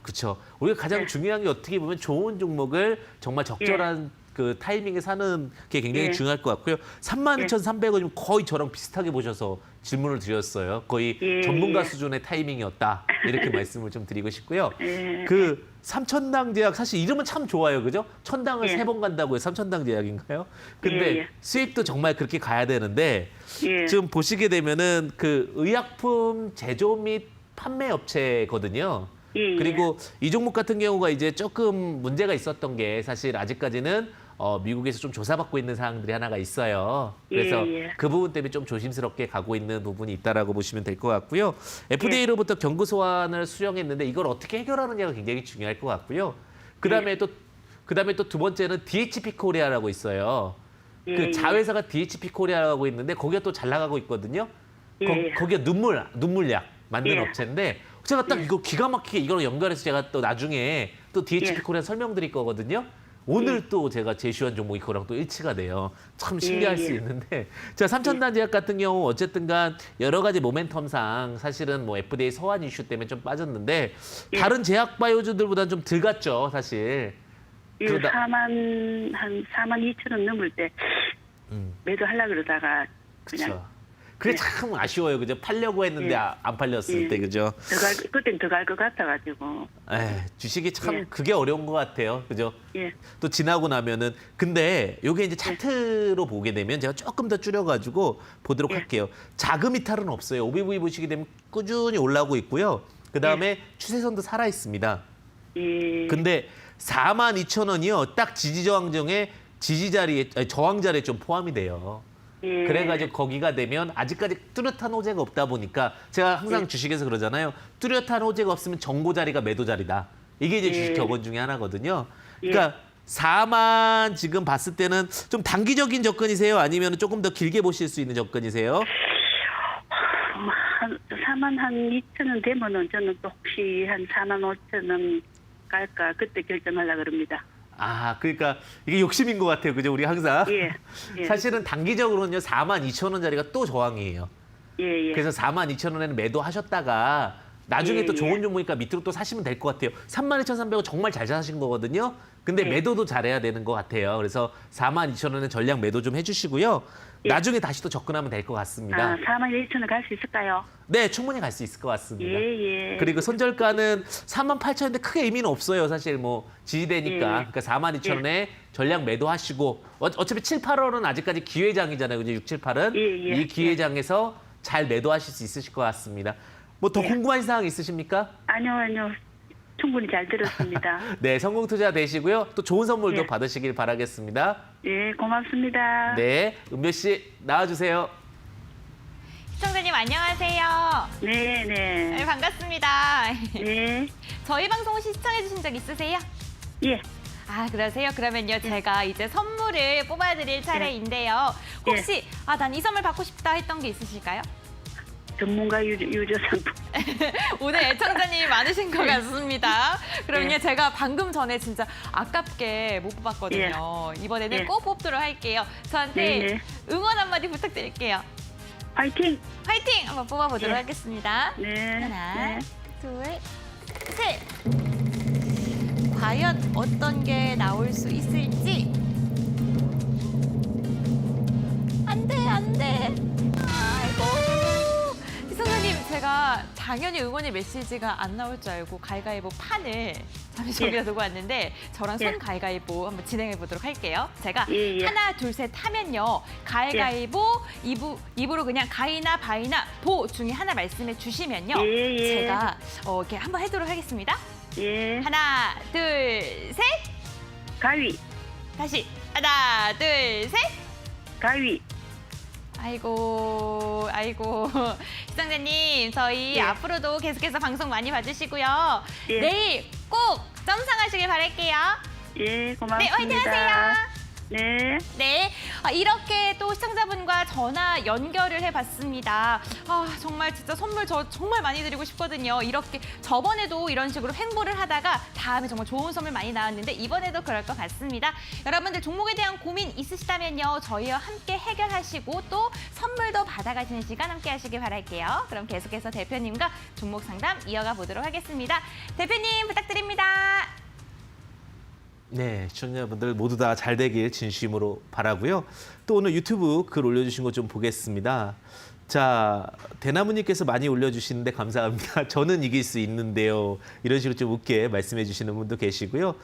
Speaker 1: 그렇죠. 우리가 가장
Speaker 6: 네.
Speaker 1: 중요한 게 어떻게 보면 좋은 종목을 정말 적절한 그 타이밍에 사는 게 굉장히
Speaker 6: 예.
Speaker 1: 중요할 것 같고요. 32,300원이면 거의 저랑 비슷하게 보셔서 질문을 드렸어요. 거의
Speaker 6: 예,
Speaker 1: 전문가
Speaker 6: 예.
Speaker 1: 수준의 타이밍이었다. 이렇게 말씀을 좀 드리고 싶고요.
Speaker 6: 예.
Speaker 1: 그 삼천당 제약 사실 이름은 참 좋아요. 그죠? 천당을
Speaker 6: 예.
Speaker 1: 3번 간다고요. 삼천당 제약인가요? 근데
Speaker 6: 예, 예.
Speaker 1: 수익도 정말 그렇게 가야 되는데
Speaker 6: 예.
Speaker 1: 지금 보시게 되면은 그 의약품 제조 및 판매 업체거든요.
Speaker 6: 예, 예.
Speaker 1: 그리고 이 종목 같은 경우가 이제 조금 문제가 있었던 게 사실 아직까지는 미국에서 좀 조사받고 있는 사항들이 하나가 있어요. 그래서
Speaker 6: 예, 예.
Speaker 1: 그 부분 때문에 좀 조심스럽게 가고 있는 부분이 있다라고 보시면 될 것 같고요. FDA로부터 경고 소환을 수령했는데 이걸 어떻게 해결하느냐가 굉장히 중요할 것 같고요. 그다음에 또 두 번째는 DHP 코리아라고 있어요.
Speaker 6: 예,
Speaker 1: 그
Speaker 6: 예.
Speaker 1: 자회사가 DHP 코리아라고 있는데 거기가 또 잘 나가고 있거든요.
Speaker 6: 예.
Speaker 1: 거기가 눈물약 만드는
Speaker 6: 예.
Speaker 1: 업체인데 제가 딱 이거 기가 막히게 이거랑 연결해서 제가 또 나중에 또 DHP
Speaker 6: 예.
Speaker 1: 코리아 설명드릴 거거든요. 오늘 또 제가 제시한 종목이 그거랑 또 일치가 돼요. 참 신기할
Speaker 6: 예,
Speaker 1: 수
Speaker 6: 예.
Speaker 1: 있는데 자, 삼천단 제약 같은 경우 어쨌든 간 여러 가지 모멘텀상 사실은 뭐 FDA 소환 이슈 때문에 좀 빠졌는데
Speaker 6: 예.
Speaker 1: 다른 제약 바이오주들보다는 좀 덜 갔죠, 사실.
Speaker 6: 예,
Speaker 1: 그러다-
Speaker 6: 42,000원 넘을 때 매도하려고 그러다가 그냥
Speaker 1: 그렇죠. 그게 참 아쉬워요. 그죠? 팔려고 했는데
Speaker 6: 예.
Speaker 1: 안 팔렸을
Speaker 6: 예.
Speaker 1: 때, 그죠?
Speaker 6: 그땐 더 갈 것 같아가지고.
Speaker 1: 주식이 참
Speaker 6: 예.
Speaker 1: 그게 어려운 것 같아요. 그죠?
Speaker 6: 예.
Speaker 1: 또 지나고 나면은 근데 요게 이제 차트로 보게 되면 제가 조금 더 줄여가지고 보도록
Speaker 6: 예.
Speaker 1: 할게요. 자금 이탈은 없어요. OBV 보시게 되면 꾸준히 올라오고 있고요. 그 다음에 추세선도 살아 있습니다.
Speaker 6: 예.
Speaker 1: 근데 42,000원이요. 딱 지지저항정에 저항 자리에 좀 포함이 돼요.
Speaker 6: 예.
Speaker 1: 그래가지고 거기가 되면 아직까지 뚜렷한 호재가 없다 보니까 제가 항상 주식에서 그러잖아요. 뚜렷한 호재가 없으면 정보 자리가 매도 자리다. 이게 이제 주식 격언 중에 하나거든요. 그러니까 4만 지금 봤을 때는 좀 단기적인 접근이세요? 아니면 조금 더 길게 보실 수 있는 접근이세요?
Speaker 6: 한 4만 한 2,000원 되면은 저는 또 혹시 한 4만 5천원 갈까 그때 결정하려고 그럽니다.
Speaker 1: 그러니까 이게 욕심인 것 같아요. 그죠? 우리 항상.
Speaker 6: 예. 예.
Speaker 1: 사실은 단기적으로는요. 42,000원짜리가 또 저항이에요.
Speaker 6: 예, 예.
Speaker 1: 그래서 42,000원에는 매도하셨다가 나중에
Speaker 6: 예,
Speaker 1: 또 좋은
Speaker 6: 예.
Speaker 1: 종목이니까 밑으로 또 사시면 될 것 같아요. 32,300원 정말 잘 사신 거거든요. 근데
Speaker 6: 예.
Speaker 1: 매도도 잘해야 되는 것 같아요. 그래서 42,000원에 전량 매도 좀 해주시고요.
Speaker 6: 예.
Speaker 1: 나중에 다시 또 접근하면 될 것 같습니다.
Speaker 6: 4만 1천원 갈 수 있을까요?
Speaker 1: 네, 충분히 갈 수 있을 것 같습니다.
Speaker 6: 예, 예.
Speaker 1: 그리고 손절가는 38,000원인데 크게 의미는 없어요. 사실 뭐 지지되니까.
Speaker 6: 예.
Speaker 1: 그러니까 42,000원에 전량 매도하시고 어차피 7, 8월은 아직까지 기회장이잖아요. 그죠? 6, 7, 8은.
Speaker 6: 예, 예.
Speaker 1: 이 기회장에서 잘 매도하실 수 있으실 것 같습니다. 뭐 더
Speaker 6: 예.
Speaker 1: 궁금한 사항 있으십니까?
Speaker 6: 아니요. 충분히 잘 들었습니다.
Speaker 1: 네, 성공 투자 되시고요. 또 좋은 선물도
Speaker 6: 예.
Speaker 1: 받으시길 바라겠습니다.
Speaker 6: 예, 고맙습니다.
Speaker 1: 네, 은별 씨 나와주세요.
Speaker 3: 시청자님 안녕하세요.
Speaker 6: 네,
Speaker 3: 네,
Speaker 6: 네.
Speaker 3: 반갑습니다.
Speaker 6: 네.
Speaker 3: 저희 방송 시청해 주신 적 있으세요?
Speaker 6: 예.
Speaker 3: 그러세요? 그러면요, 제가 이제 선물을 뽑아드릴 차례인데요. 혹시, 난 이 선물 받고 싶다 했던 게 있으실까요?
Speaker 6: 전문가 유저 상품.
Speaker 3: 오늘 애청자님이 많으신 것 같습니다. 그러면요, 제가 방금 전에 진짜 아깝게 못 뽑았거든요. 이번에는
Speaker 6: 예.
Speaker 3: 꼭 뽑도록 할게요. 저한테
Speaker 6: 네, 네.
Speaker 3: 응원 한마디 부탁드릴게요.
Speaker 6: 화이팅!
Speaker 3: 화이팅! 한번 뽑아보도록
Speaker 6: 예.
Speaker 3: 하겠습니다.
Speaker 6: 네.
Speaker 3: 하나,
Speaker 6: 네.
Speaker 3: 둘, 셋! 과연 어떤 게 나올 수 있을지? 안 돼, 안 돼. 아이고. 시청자님, 제가 당연히 응원의 메시지가 안 나올 줄 알고 가위가위보 판을 잠시 저기다 두고 왔는데 저랑 손
Speaker 6: 예.
Speaker 3: 가위가위보 한번 진행해 보도록 할게요. 제가
Speaker 6: 예, 예.
Speaker 3: 하나, 둘, 셋 하면요. 가위가위보, 입으로 그냥 가위나 바위나 보 중에 하나 말씀해 주시면요.
Speaker 6: 예, 예.
Speaker 3: 제가 이렇게 한번 해도록 하겠습니다.
Speaker 6: 예.
Speaker 3: 하나, 둘, 셋.
Speaker 6: 가위.
Speaker 3: 다시 하나, 둘, 셋.
Speaker 6: 가위.
Speaker 3: 아이고. 시청자님, 저희
Speaker 6: 네.
Speaker 3: 앞으로도 계속해서 방송 많이 봐주시고요.
Speaker 6: 예.
Speaker 3: 내일 꼭 점상하시길 바랄게요.
Speaker 6: 예, 고맙습니다.
Speaker 3: 네, 화이팅 하세요.
Speaker 6: 네.
Speaker 3: 네, 이렇게 또 시청자분과 전화 연결을 해봤습니다. 정말 진짜 선물 저 정말 많이 드리고 싶거든요. 이렇게 저번에도 이런 식으로 횡보를 하다가 다음에 정말 좋은 선물 많이 나왔는데 이번에도 그럴 것 같습니다. 여러분들 종목에 대한 고민 있으시다면요. 저희와 함께 해결하시고 또 선물도 받아가시는 시간 함께 하시길 바랄게요. 그럼 계속해서 대표님과 종목 상담 이어가 보도록 하겠습니다. 대표님 부탁드립니다.
Speaker 1: 네, 시청자분들 모두 다 잘 되길 진심으로 바라고요. 또 오늘 유튜브 글 올려주신 거 좀 보겠습니다. 자, 대나무님께서 많이 올려주시는데 감사합니다. 저는 이길 수 있는데요. 이런 식으로 좀 웃게 말씀해 주시는 분도 계시고요.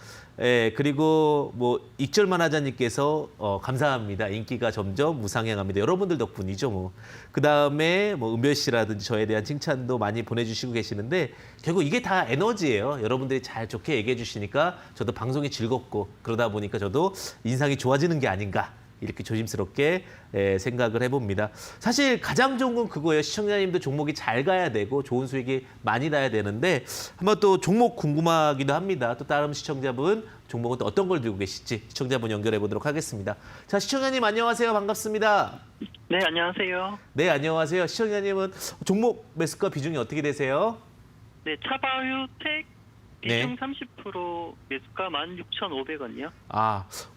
Speaker 1: 예, 그리고 뭐 익절만 하자님께서 감사합니다. 인기가 점점 무상향합니다. 여러분들 덕분이죠, 뭐. 그 다음에 뭐 은별 씨라든지 저에 대한 칭찬도 많이 보내주시고 계시는데 결국 이게 다 에너지예요. 여러분들이 잘 좋게 얘기해 주시니까 저도 방송이 즐겁고 그러다 보니까 저도 인상이 좋아지는 게 아닌가. 이렇게 조심스럽게 생각을 해봅니다. 사실 가장 좋은 건 그거예요. 시청자님도 종목이 잘 가야 되고 좋은 수익이 많이 나야 되는데 한번 또 종목 궁금하기도 합니다. 또 다른 시청자분 종목은 또 어떤 걸 들고 계실지 시청자분 연결해 보도록 하겠습니다. 자, 시청자님 안녕하세요. 반갑습니다.
Speaker 7: 네, 안녕하세요.
Speaker 1: 네, 안녕하세요. 시청자님은 종목 매수가 비중이 어떻게 되세요?
Speaker 7: 네, 차바유텍
Speaker 1: 네.
Speaker 7: 비중 30% 매수가 16,500원이요.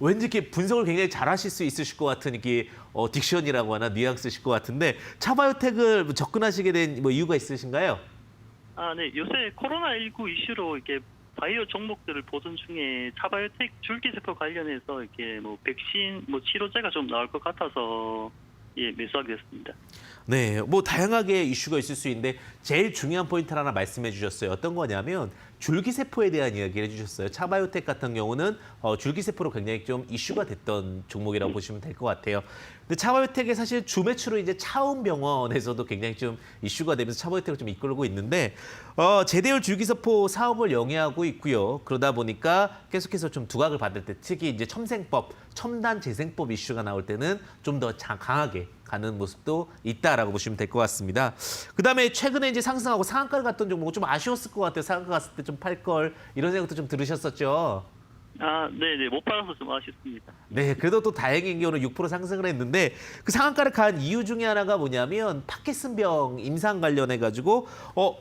Speaker 1: 왠지 이렇게 분석을 굉장히 잘하실 수 있으실 것 같은 이게 딕션이라고 하나 뉘앙스실 것 같은데 차바이오텍을 접근하시게 된 뭐 이유가 있으신가요?
Speaker 7: 네, 요새 코로나19 이슈로 이렇게 바이오 종목들을 보던 중에 차바이오텍 줄기세포 관련해서 이렇게 뭐 백신, 뭐 치료제가 좀 나올 것 같아서 매수하게 됐습니다.
Speaker 1: 네, 뭐 다양하게 이슈가 있을 수 있는데 제일 중요한 포인트를 하나 말씀해 주셨어요. 어떤 거냐면 줄기세포에 대한 이야기를 해주셨어요. 차바이오텍 같은 경우는 줄기세포로 굉장히 좀 이슈가 됐던 종목이라고 보시면 될 것 같아요. 근데 차바이오텍의 사실 주매출로 이제 차움병원에서도 굉장히 좀 이슈가 되면서 차바이오텍을 좀 이끌고 있는데 제대율 줄기세포 사업을 영위하고 있고요. 그러다 보니까 계속해서 좀 두각을 받을 때 특히 이제 첨생법, 첨단 재생법 이슈가 나올 때는 좀 더 강하게 가는 모습도 있다라고 보시면 될 것 같습니다. 그다음에 최근에 이제 상승하고 상한가를 갔던 종목은 좀 아쉬웠을 것 같아요. 상한가 갔을 때 좀 팔 걸 이런 생각도 좀 들으셨었죠.
Speaker 7: 네네, 못 팔아서 좀 아쉽습니다.
Speaker 1: 네, 그래도 또 다행인 경우는 6% 상승을 했는데 그 상한가를 간 이유 중에 하나가 뭐냐면 파킨슨병 임상 관련해 가지고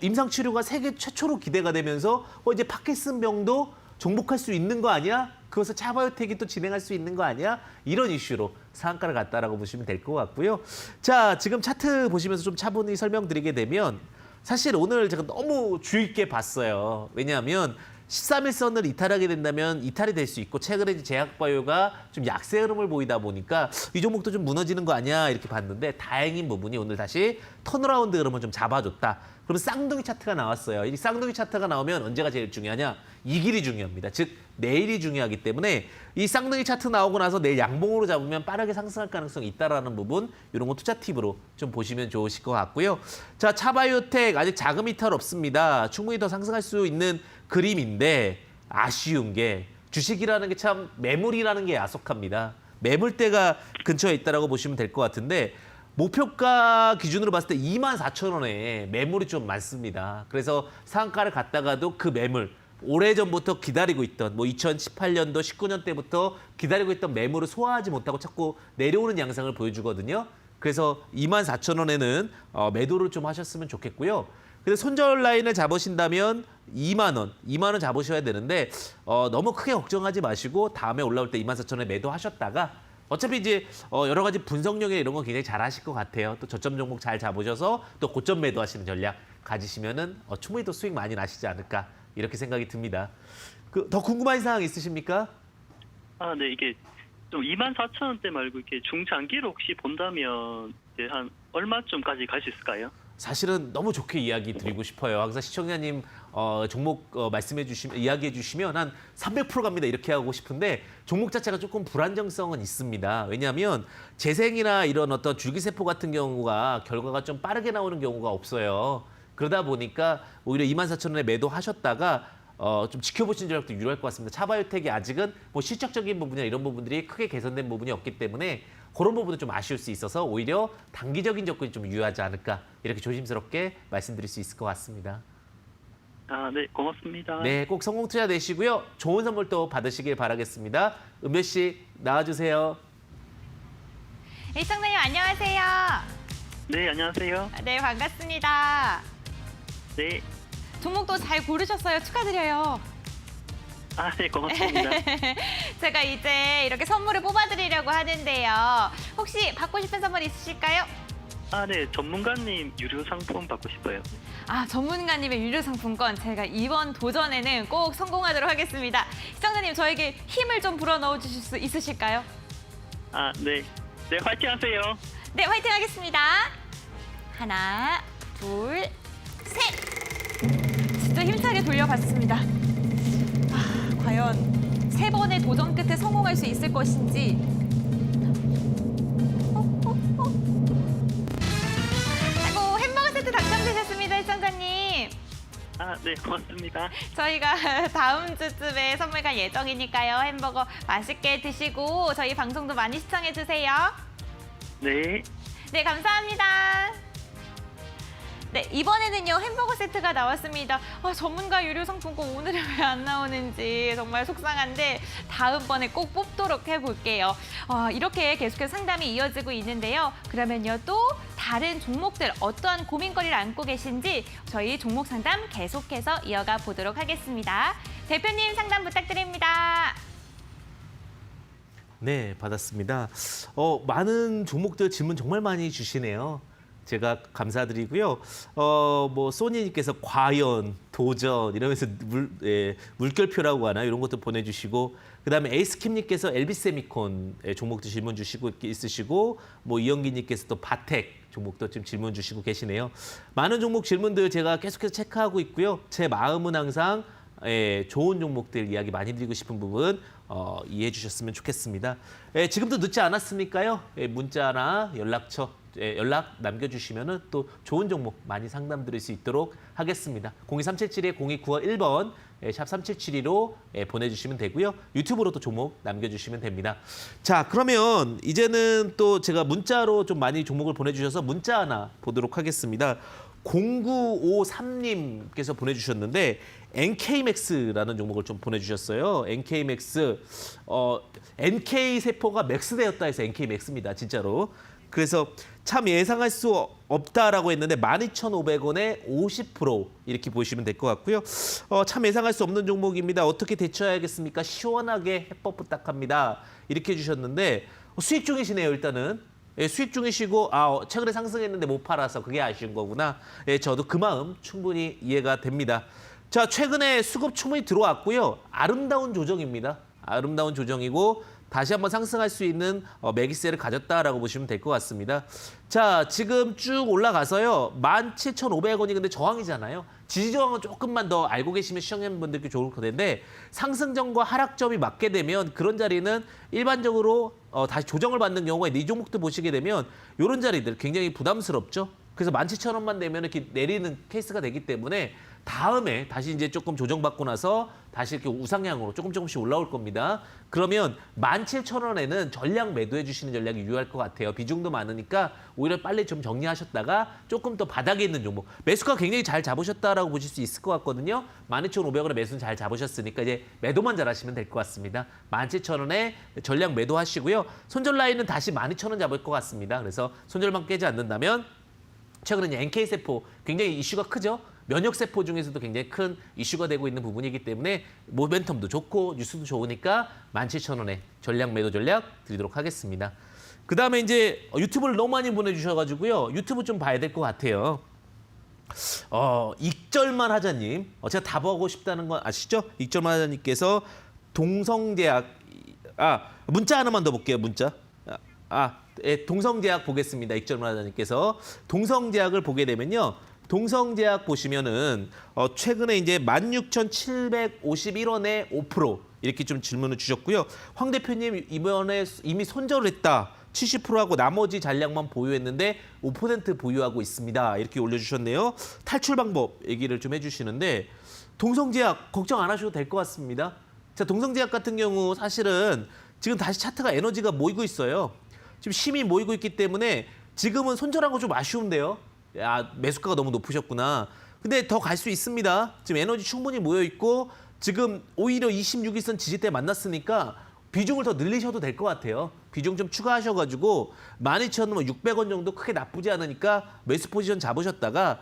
Speaker 1: 임상 치료가 세계 최초로 기대가 되면서 이제 파킨슨병도 정복할 수 있는 거 아니야? 그것을 차바이오텍이 또 진행할 수 있는 거 아니야? 이런 이슈로 상한가를 갔다라고 보시면 될 것 같고요. 자, 지금 차트 보시면서 좀 차분히 설명드리게 되면 사실 오늘 제가 너무 주의 있게 봤어요. 왜냐하면 13일선을 이탈하게 된다면 이탈이 될 수 있고 최근에 이제 제약바이오가 좀 약세 흐름을 보이다 보니까 이 종목도 좀 무너지는 거 아니야 이렇게 봤는데 다행인 부분이 오늘 다시 턴어라운드 흐름을 좀 잡아줬다. 그러면 쌍둥이 차트가 나왔어요. 이 쌍둥이 차트가 나오면 언제가 제일 중요하냐? 이 길이 중요합니다. 즉 내일이 중요하기 때문에 이 쌍둥이 차트 나오고 나서 내일 양봉으로 잡으면 빠르게 상승할 가능성이 있다라는 부분 이런 거 투자 팁으로 좀 보시면 좋으실 것 같고요. 자, 차바이오텍 아직 자금 이탈 없습니다. 충분히 더 상승할 수 있는 그림인데 아쉬운 게 주식이라는 게 참 매물이라는 게 야속합니다. 매물대가 근처에 있다라고 보시면 될 것 같은데 목표가 기준으로 봤을 때 24,000원에 매물이 좀 많습니다. 그래서 상한가를 갔다가도 그 매물 오래전부터 기다리고 있던 뭐 2018년도 19년 때부터 기다리고 있던 매물을 소화하지 못하고 자꾸 내려오는 양상을 보여주거든요. 그래서 24,000원에는 매도를 좀 하셨으면 좋겠고요. 근데 손절 라인을 잡으신다면 2만 원 잡으셔야 되는데 너무 크게 걱정하지 마시고 다음에 올라올 때 24,000원에 매도하셨다가 어차피 이제 여러 가지 분석력에 이런 거 굉장히 잘 하실 것 같아요. 또 저점 종목 잘 잡으셔서 또 고점 매도하시는 전략 가지시면은 충분히 또 수익 많이 나시지 않을까 이렇게 생각이 듭니다. 더 궁금한 사항 있으십니까?
Speaker 7: 네, 이게 좀 24,000원대 말고 이렇게 중장기로 혹시 본다면 이제 한 얼마쯤까지 갈 수 있을까요?
Speaker 1: 사실은 너무 좋게 이야기 드리고 싶어요. 항상 시청자님 종목 이야기해 주시면 한 300% 갑니다 이렇게 하고 싶은데 종목 자체가 조금 불안정성은 있습니다. 왜냐하면 재생이나 이런 어떤 줄기세포 같은 경우가 결과가 좀 빠르게 나오는 경우가 없어요. 그러다 보니까 오히려 24,000원에 매도하셨다가 좀 지켜보신 전략도 유효할 것 같습니다. 차바이오텍이 아직은 뭐 실적적인 부분이나 이런 부분들이 크게 개선된 부분이 없기 때문에 그런 부분은 좀 아쉬울 수 있어서 오히려 단기적인 접근이 좀 유효하지 않을까 이렇게 조심스럽게 말씀드릴 수 있을 것 같습니다.
Speaker 7: 아, 네, 고맙습니다.
Speaker 1: 네, 꼭 성공 투자 되시고요. 좋은 선물 또 받으시길 바라겠습니다. 은별 씨 나와주세요.
Speaker 3: 시청자님 안녕하세요.
Speaker 7: 네, 안녕하세요.
Speaker 3: 네, 반갑습니다.
Speaker 7: 네.
Speaker 3: 종목도 잘 고르셨어요. 축하드려요.
Speaker 7: 아, 네, 고맙습니다.
Speaker 3: 제가 이제 이렇게 선물을 뽑아드리려고 하는데요. 혹시 받고 싶은 선물 있으실까요?
Speaker 7: 아, 네, 전문가님 유료 상품 받고 싶어요.
Speaker 3: 아, 전문가님의 유료 상품권 제가 이번 도전에는 꼭 성공하도록 하겠습니다. 시청자님 저에게 힘을 좀 불어넣어 주실 수 있으실까요?
Speaker 7: 아, 네. 네, 화이팅 하세요.
Speaker 3: 네, 화이팅 하겠습니다. 하나, 둘, 셋! 진짜 힘차게 돌려봤습니다. 아, 과연 3번의 도전 끝에 성공할 수 있을 것인지. 아이고, 햄버거 세트 당첨되셨습니다, 시청자님.
Speaker 7: 아, 네, 고맙습니다.
Speaker 3: 저희가 다음 주쯤에 선물 갈 예정이니까요. 햄버거 맛있게 드시고 저희 방송도 많이 시청해주세요.
Speaker 7: 네.
Speaker 3: 네, 감사합니다. 네, 이번에는요 햄버거 세트가 나왔습니다. 아, 전문가 유료 상품권 오늘은 왜 안 나오는지 정말 속상한데 다음번에 꼭 뽑도록 해볼게요. 이렇게 계속해서 상담이 이어지고 있는데요. 그러면요 또 다른 종목들 어떠한 고민거리를 안고 계신지 저희 종목 상담 계속해서 이어가 보도록 하겠습니다. 대표님 상담 부탁드립니다.
Speaker 1: 네, 받았습니다. 많은 종목들 질문 정말 많이 주시네요. 제가 감사드리고요. 뭐 소니님께서 과연, 도전 이러면서 물결표라고 하나 이런 것도 보내주시고, 그다음에 에이스킴님께서 LB세미콘 종목도 질문 주시고 있으시고, 뭐 이영기님께서 또 바텍 종목도 지금 질문 주시고 계시네요. 많은 종목 질문들 제가 계속해서 체크하고 있고요. 제 마음은 항상 좋은 종목들 이야기 많이 드리고 싶은 부분 이해해 주셨으면 좋겠습니다. 지금도 늦지 않았으니까요. 문자나 연락 남겨주시면 또 좋은 종목 많이 상담 드릴 수 있도록 하겠습니다. 02377-0295-1번 샵 3772로 보내주시면 되고요. 유튜브로도 종목 남겨주시면 됩니다. 자, 그러면 이제는 또 제가 문자로 좀 많이 종목을 보내주셔서 문자 하나 보도록 하겠습니다. 0953님께서 보내주셨는데 NK맥스라는 종목을 좀 보내주셨어요. NK맥스, NK세포가 맥스되었다 해서 NK맥스입니다. 진짜로. 그래서 참 예상할 수 없다라고 했는데 12,500원에 50% 이렇게 보시면 될 것 같고요. 참 예상할 수 없는 종목입니다. 어떻게 대처해야겠습니까? 시원하게 해법 부탁합니다. 이렇게 해주셨는데 수익 중이시네요. 일단은. 수익 중이시고 최근에 상승했는데 못 팔아서 그게 아쉬운 거구나. 저도 그 마음 충분히 이해가 됩니다. 자, 최근에 수급 충분히 들어왔고요. 아름다운 조정입니다. 아름다운 조정이고 다시 한번 상승할 수 있는 매기세를 가졌다라고 보시면 될 것 같습니다. 자, 지금 쭉 올라가서요. 17,500원이 근데 저항이잖아요. 지지 저항은 조금만 더 알고 계시면 시청자분들께 좋을 텐데 상승점과 하락점이 맞게 되면 그런 자리는 일반적으로 다시 조정을 받는 경우가 있는데 이 종목들 보시게 되면 이런 자리들 굉장히 부담스럽죠. 그래서 17,000원만 되면 이렇게 내리는 케이스가 되기 때문에 다음에 다시 이제 조금 조정받고 나서 다시 이렇게 우상향으로 조금씩 올라올 겁니다. 그러면 17,000원에는 전량 매도해 주시는 전략이 유효할 것 같아요. 비중도 많으니까 오히려 빨리 좀 정리하셨다가 조금 더 바닥에 있는 종목. 매수가 굉장히 잘 잡으셨다라고 보실 수 있을 것 같거든요. 12,500원에 매수는 잘 잡으셨으니까 이제 매도만 잘하시면 될 것 같습니다. 17,000원에 전량 매도하시고요. 손절 라인은 다시 12,000원 잡을 것 같습니다. 그래서 손절만 깨지 않는다면 최근에 NK세포 굉장히 이슈가 크죠. 면역세포 중에서도 굉장히 큰 이슈가 되고 있는 부분이기 때문에 모멘텀도 좋고 뉴스도 좋으니까 17,000원에 전략 매도 전략 드리도록 하겠습니다. 그다음에 이제 유튜브를 너무 많이 보내주셔가지고요. 유튜브 좀 봐야 될 것 같아요. 익절만 하자님. 제가 다 보고 싶다는 건 아시죠? 익절만 하자님께서 동성제약. 문자 하나만 더 볼게요. 문자. 동성제약 보겠습니다. 익절만 하자님께서. 동성제약을 보게 되면요. 동성제약 보시면은 최근에 이제 16,751원에 5% 이렇게 좀 질문을 주셨고요. 황 대표님 이번에 이미 손절을 했다. 70%하고 나머지 잔량만 보유했는데 5% 보유하고 있습니다. 이렇게 올려주셨네요. 탈출 방법 얘기를 좀 해주시는데 동성제약 걱정 안 하셔도 될 것 같습니다. 자, 동성제약 같은 경우 사실은 지금 다시 차트가 에너지가 모이고 있어요. 지금 힘이 모이고 있기 때문에 지금은 손절한 거 좀 아쉬운데요. 야, 매수가가 너무 높으셨구나. 근데 더 갈 수 있습니다. 지금 에너지 충분히 모여 있고 지금 오히려 26일선 지지대 만났으니까 비중을 더 늘리셔도 될 것 같아요. 비중 좀 추가하셔가지고 12,600원 정도 크게 나쁘지 않으니까 매수 포지션 잡으셨다가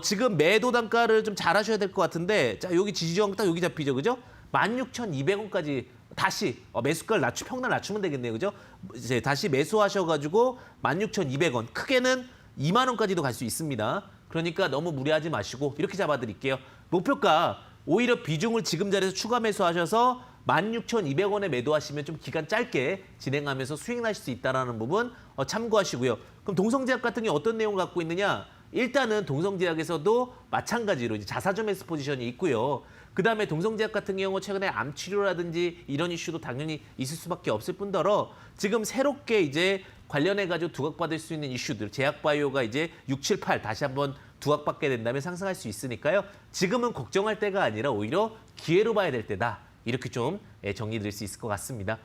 Speaker 1: 지금 매도 단가를 좀 잘 하셔야 될 것 같은데 자, 여기 지지저항 딱 여기 잡히죠, 그죠? 16,200원까지 다시 매수가를 평날 낮추면 되겠네요, 그죠? 이제 다시 매수하셔가지고 16,200원, 크게는 2만 원까지도 갈 수 있습니다. 그러니까 너무 무리하지 마시고 이렇게 잡아드릴게요. 목표가 오히려 비중을 지금 자리에서 추가 매수하셔서 16,200원에 매도하시면 좀 기간 짧게 진행하면서 수익 나실 수 있다는 부분 참고하시고요. 그럼 동성제약 같은 게 어떤 내용을 갖고 있느냐? 일단은 동성제약에서도 마찬가지로 이제 자사주 매수 포지션이 있고요. 그다음에 동성제약 같은 경우 최근에 암 치료라든지 이런 이슈도 당연히 있을 수밖에 없을 뿐더러 지금 새롭게 이제 관련해가지고 두각받을 수 있는 이슈들, 제약바이오가 이제 6, 7, 8 다시 한번 두각받게 된다면 상승할 수 있으니까요. 지금은 걱정할 때가 아니라 오히려 기회로 봐야 될 때다. 이렇게 좀 정리드릴 수 있을 것 같습니다.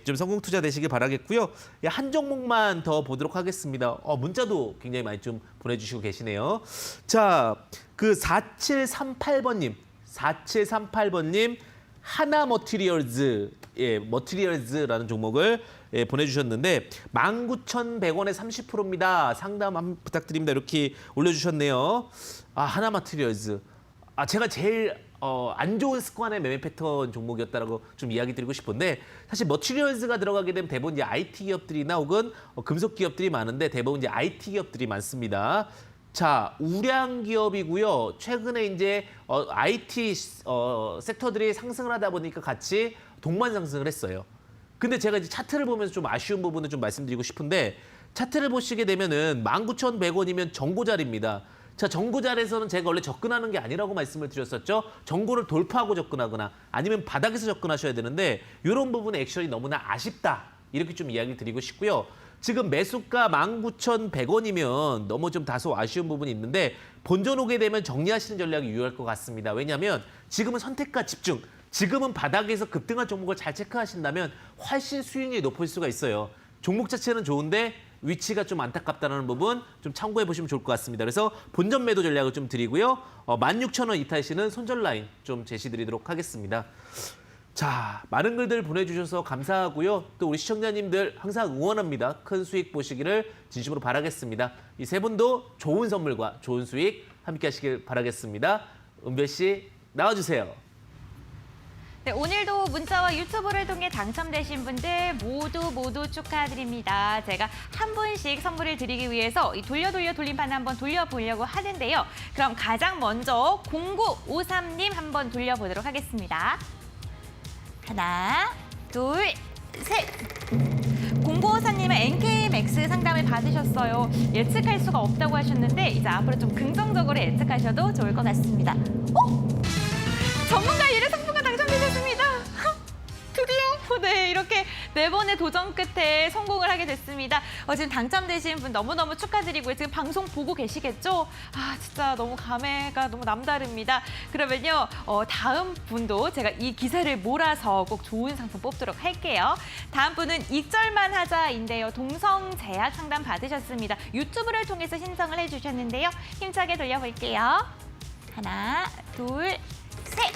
Speaker 1: 좀 성공 투자 되시길 바라겠고요. 한 종목만 더 보도록 하겠습니다. 문자도 굉장히 많이 좀 보내주시고 계시네요. 자, 그 4738번님. 4738번님 하나 머티리얼즈, 머티리얼즈라는 종목을 보내주셨는데 19,100원에 30%입니다. 상담 한번 부탁드립니다. 이렇게 올려주셨네요. 하나 머티리얼즈. 제가 제일 안 좋은 습관의 매매 패턴 종목이었다라고 좀 이야기 드리고 싶은데 사실 머티리얼즈가 들어가게 되면 대부분 이제 IT 기업들이나 혹은 금속 기업들이 많은데 대부분 이제 IT 기업들이 많습니다. 자, 우량 기업이고요. 최근에 이제 IT 섹터들이 상승을 하다 보니까 같이 동반 상승을 했어요. 근데 제가 이제 차트를 보면서 좀 아쉬운 부분을 좀 말씀드리고 싶은데 차트를 보시게 되면은 19,100원이면 정고 자리입니다. 자, 정고 자리에서는 제가 원래 접근하는 게 아니라고 말씀을 드렸었죠. 정고를 돌파하고 접근하거나 아니면 바닥에서 접근하셔야 되는데 이런 부분의 액션이 너무나 아쉽다. 이렇게 좀 이야기 드리고 싶고요. 지금 매수가 19,100원이면 너무 좀 다소 아쉬운 부분이 있는데 본전 오게 되면 정리하시는 전략이 유효할 것 같습니다. 왜냐하면 지금은 선택과 집중, 지금은 바닥에서 급등한 종목을 잘 체크하신다면 훨씬 수익률이 높을 수가 있어요. 종목 자체는 좋은데 위치가 좀 안타깝다는 부분 좀 참고해 보시면 좋을 것 같습니다. 그래서 본전 매도 전략을 좀 드리고요. 16,000원 이탈시는 손절 라인 좀 제시드리도록 하겠습니다. 자, 많은 글들 보내주셔서 감사하고요. 또 우리 시청자님들 항상 응원합니다. 큰 수익 보시기를 진심으로 바라겠습니다. 이 세 분도 좋은 선물과 좋은 수익 함께 하시길 바라겠습니다. 은별 씨 나와주세요.
Speaker 3: 네, 오늘도 문자와 유튜브를 통해 당첨되신 분들 모두 축하드립니다. 제가 한 분씩 선물을 드리기 위해서 이 돌려 돌림판 한번 돌려보려고 하는데요. 그럼 가장 먼저 0953님 한번 돌려보도록 하겠습니다. 하나, 둘, 셋. 0954님은 NK맥스 상담을 받으셨어요. 예측할 수가 없다고 하셨는데 이제 앞으로 좀 긍정적으로 예측하셔도 좋을 것 같습니다. 전문가 1회 상품권 당첨되셨습니다. 드디어 네, 이렇게 4번의 도전 끝에 성공을 하게 됐습니다. 지금 당첨되신 분 너무너무 축하드리고요. 지금 방송 보고 계시겠죠? 진짜 너무 감회가 너무 남다릅니다. 그러면요, 다음 분도 제가 이 기세를 몰아서 꼭 좋은 상품 뽑도록 할게요. 다음 분은 익절만 하자인데요. 동성제약 상담 받으셨습니다. 유튜브를 통해서 신청을 해주셨는데요. 힘차게 돌려볼게요. 하나, 둘, 셋!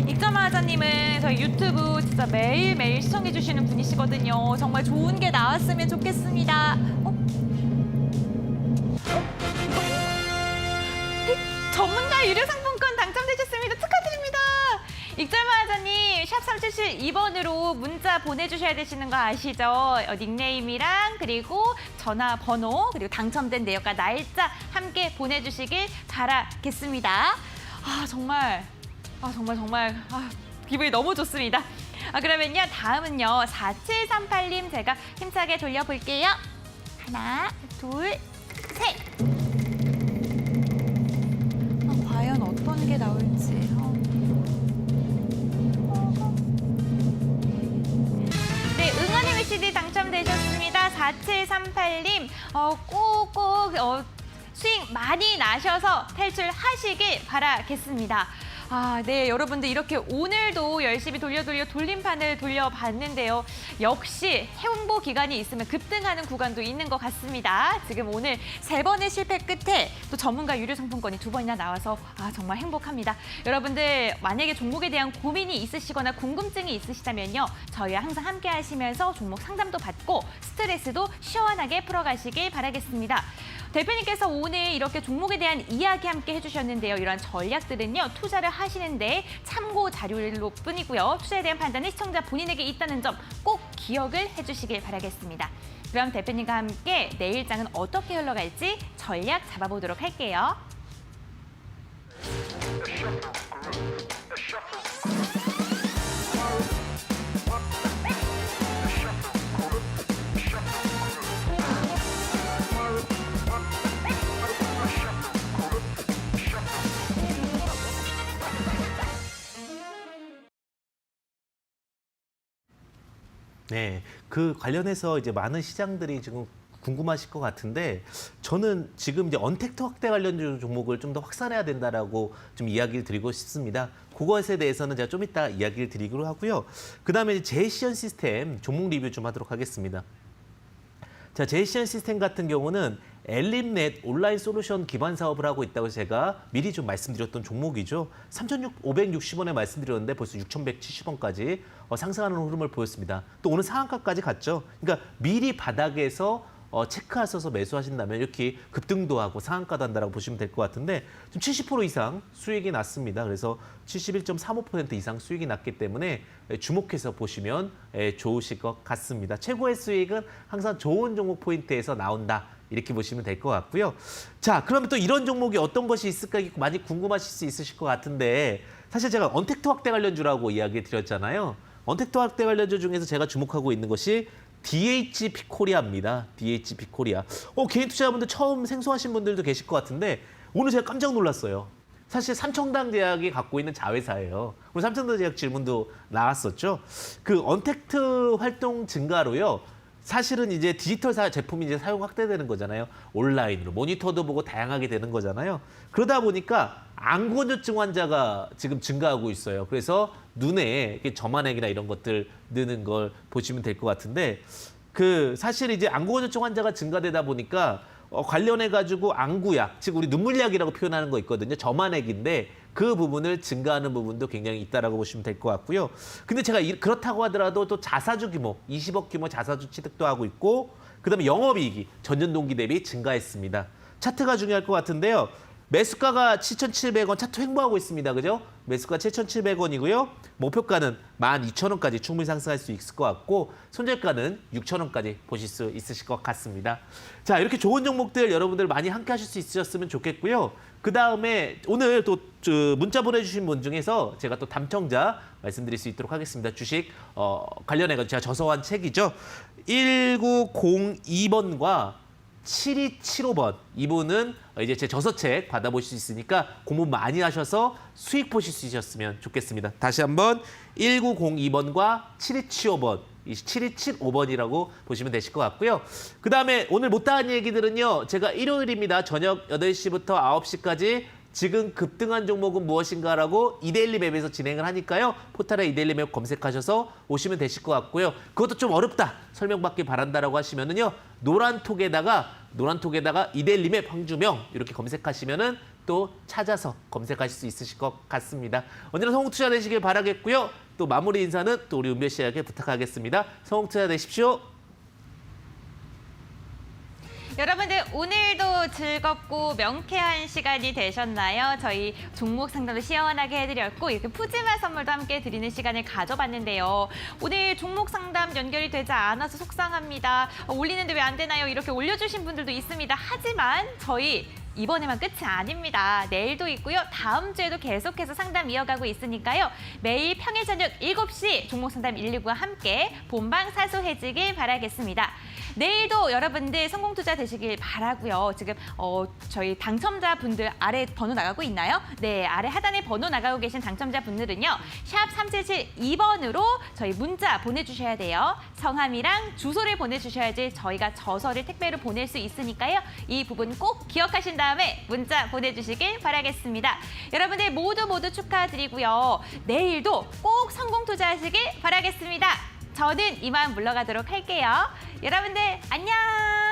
Speaker 3: 익점하자님은 저희 유튜브 진짜 매일매일 시청해주시는 분이시거든요. 정말 좋은 게 나왔으면 좋겠습니다. 전문가 유료 상품권 당첨되셨습니다. 축하드립니다. 익점하자님 샵 3772번으로 문자 보내주셔야 되시는 거 아시죠? 닉네임이랑 그리고 전화번호 그리고 당첨된 내역과 날짜 함께 보내주시길 바라겠습니다. 정말 기분이 너무 좋습니다. 그러면요, 다음은요, 4738님 제가 힘차게 돌려볼게요. 하나, 둘, 셋. 과연 어떤 게 나올지. 네, 응원의 메시지 당첨되셨습니다. 4738님, 꼭꼭 수익 많이 나셔서 탈출하시길 바라겠습니다. 네, 여러분들 이렇게 오늘도 열심히 돌림판을 돌려봤는데요. 역시 행보 기간이 있으면 급등하는 구간도 있는 것 같습니다. 지금 오늘 3번의 실패 끝에 또 전문가 유료 상품권이 2번이나 나와서 정말 행복합니다. 여러분들 만약에 종목에 대한 고민이 있으시거나 궁금증이 있으시다면요. 저희와 항상 함께 하시면서 종목 상담도 받고 스트레스도 시원하게 풀어가시길 바라겠습니다. 대표님께서 오늘 이렇게 종목에 대한 이야기 함께 해주셨는데요. 이러한 전략들은요. 투자를 하시는데 참고 자료로 뿐이고요. 투자에 대한 판단은 시청자 본인에게 있다는 점 꼭 기억을 해주시길 바라겠습니다. 그럼 대표님과 함께 내일장은 어떻게 흘러갈지 전략 잡아보도록 할게요.
Speaker 1: 네, 그 관련해서 이제 많은 시장들이 지금 궁금하실 것 같은데 저는 지금 이제 언택트 확대 관련 종목을 좀 더 확산해야 된다라고 좀 이야기를 드리고 싶습니다. 그것에 대해서는 제가 좀 이따 이야기를 드리기로 하고요. 그다음에 제이시언 시스템 종목 리뷰 좀 하도록 하겠습니다. 자, 제이시언 시스템 같은 경우는 엘립넷 온라인 솔루션 기반 사업을 하고 있다고 제가 미리 좀 말씀드렸던 종목이죠. 3,560원에 말씀드렸는데 벌써 6,170원까지 상승하는 흐름을 보였습니다. 또 오늘 상한가까지 갔죠. 그러니까 미리 바닥에서 체크하셔서 매수하신다면 이렇게 급등도 하고 상한가도 한다고 보시면 될 것 같은데 좀 70% 이상 수익이 났습니다. 그래서 71.35% 이상 수익이 났기 때문에 주목해서 보시면 좋으실 것 같습니다. 최고의 수익은 항상 좋은 종목 포인트에서 나온다. 이렇게 보시면 될 것 같고요. 자, 그러면 또 이런 종목이 어떤 것이 있을까 많이 궁금하실 수 있으실 것 같은데 사실 제가 언택트 확대 관련주라고 이야기 드렸잖아요. 언택트 확대 관련주 중에서 제가 주목하고 있는 것이 DHP 코리아입니다. DHP 코리아. 개인 투자자분들 처음 생소하신 분들도 계실 것 같은데 오늘 제가 깜짝 놀랐어요. 사실 삼청당제약이 갖고 있는 자회사예요. 오늘 삼청당제약 질문도 나왔었죠. 그 언택트 활동 증가로요. 사실은 이제 디지털 제품이 이제 사용 확대되는 거잖아요. 온라인으로 모니터도 보고 다양하게 되는 거잖아요. 그러다 보니까 안구건조증 환자가 지금 증가하고 있어요. 그래서 눈에 점안액이나 이런 것들 느는 걸 보시면 될 것 같은데 그 사실 이제 안구건조증 환자가 증가되다 보니까 관련해 가지고 안구약, 즉 우리 눈물약이라고 표현하는 거 있거든요. 점안액인데 그 부분을 증가하는 부분도 굉장히 있다라고 보시면 될 것 같고요. 근데 제가 그렇다고 하더라도 또 자사주 규모, 20억 규모 자사주 취득도 하고 있고 그다음에 영업이익이 전년 동기 대비 증가했습니다. 차트가 중요할 것 같은데요. 매수가가 7,700원 차트 횡보하고 있습니다. 그죠? 매수가 7,700원이고요. 목표가는 12,000원까지 충분히 상승할 수 있을 것 같고 손절가는 6,000원까지 보실 수 있으실 것 같습니다. 자, 이렇게 좋은 종목들 여러분들 많이 함께 하실 수 있으셨으면 좋겠고요. 그다음에 오늘 또 문자 보내주신 분 중에서 제가 또 담청자 말씀드릴 수 있도록 하겠습니다. 주식 관련해서 제가 저서한 책이죠. 1902번과 7275번 이분은 이제 제 저서책 받아보실 수 있으니까 공부 많이 하셔서 수익 보실 수 있으셨으면 좋겠습니다. 다시 한번 1902번과 7275번 7275번이라고 보시면 되실 것 같고요. 그다음에 오늘 못다한 얘기들은요. 제가 일요일입니다. 저녁 8시부터 9시까지 지금 급등한 종목은 무엇인가라고 이데일리 맵에서 진행을 하니까요. 포털에 이데일리 맵 검색하셔서 오시면 되실 것 같고요. 그것도 좀 어렵다. 설명받기 바란다라고 하시면은요. 노란톡에다가 이데일리 맵 황주명 이렇게 검색하시면은 또 찾아서 검색하실 수 있으실 것 같습니다. 언제나 성공투자 되시길 바라겠고요. 또 마무리 인사는 또 우리 은별 씨에게 부탁하겠습니다. 성공투자 되십시오.
Speaker 3: 여러분들 오늘도 즐겁고 명쾌한 시간이 되셨나요? 저희 종목 상담도 시원하게 해드렸고 이렇게 푸짐한 선물도 함께 드리는 시간을 가져봤는데요. 오늘 종목 상담 연결이 되지 않아서 속상합니다. 올리는데 왜 안 되나요? 이렇게 올려주신 분들도 있습니다. 하지만 저희 이번에만 끝이 아닙니다. 내일도 있고요. 다음 주에도 계속해서 상담 이어가고 있으니까요. 매일 평일 저녁 7시 종목 상담 119와 함께 본방 사수해지길 바라겠습니다. 내일도 여러분들 성공 투자 되시길 바라고요. 지금 저희 당첨자분들 아래 번호 나가고 있나요? 네, 아래 하단에 번호 나가고 계신 당첨자분들은요. 샵 3772번으로 저희 문자 보내주셔야 돼요. 성함이랑 주소를 보내주셔야지 저희가 저서를 택배로 보낼 수 있으니까요. 이 부분 꼭 기억하신 다음에 문자 보내주시길 바라겠습니다. 여러분들 모두 축하드리고요. 내일도 꼭 성공 투자하시길 바라겠습니다. 저는 이만 물러가도록 할게요. 여러분들 안녕!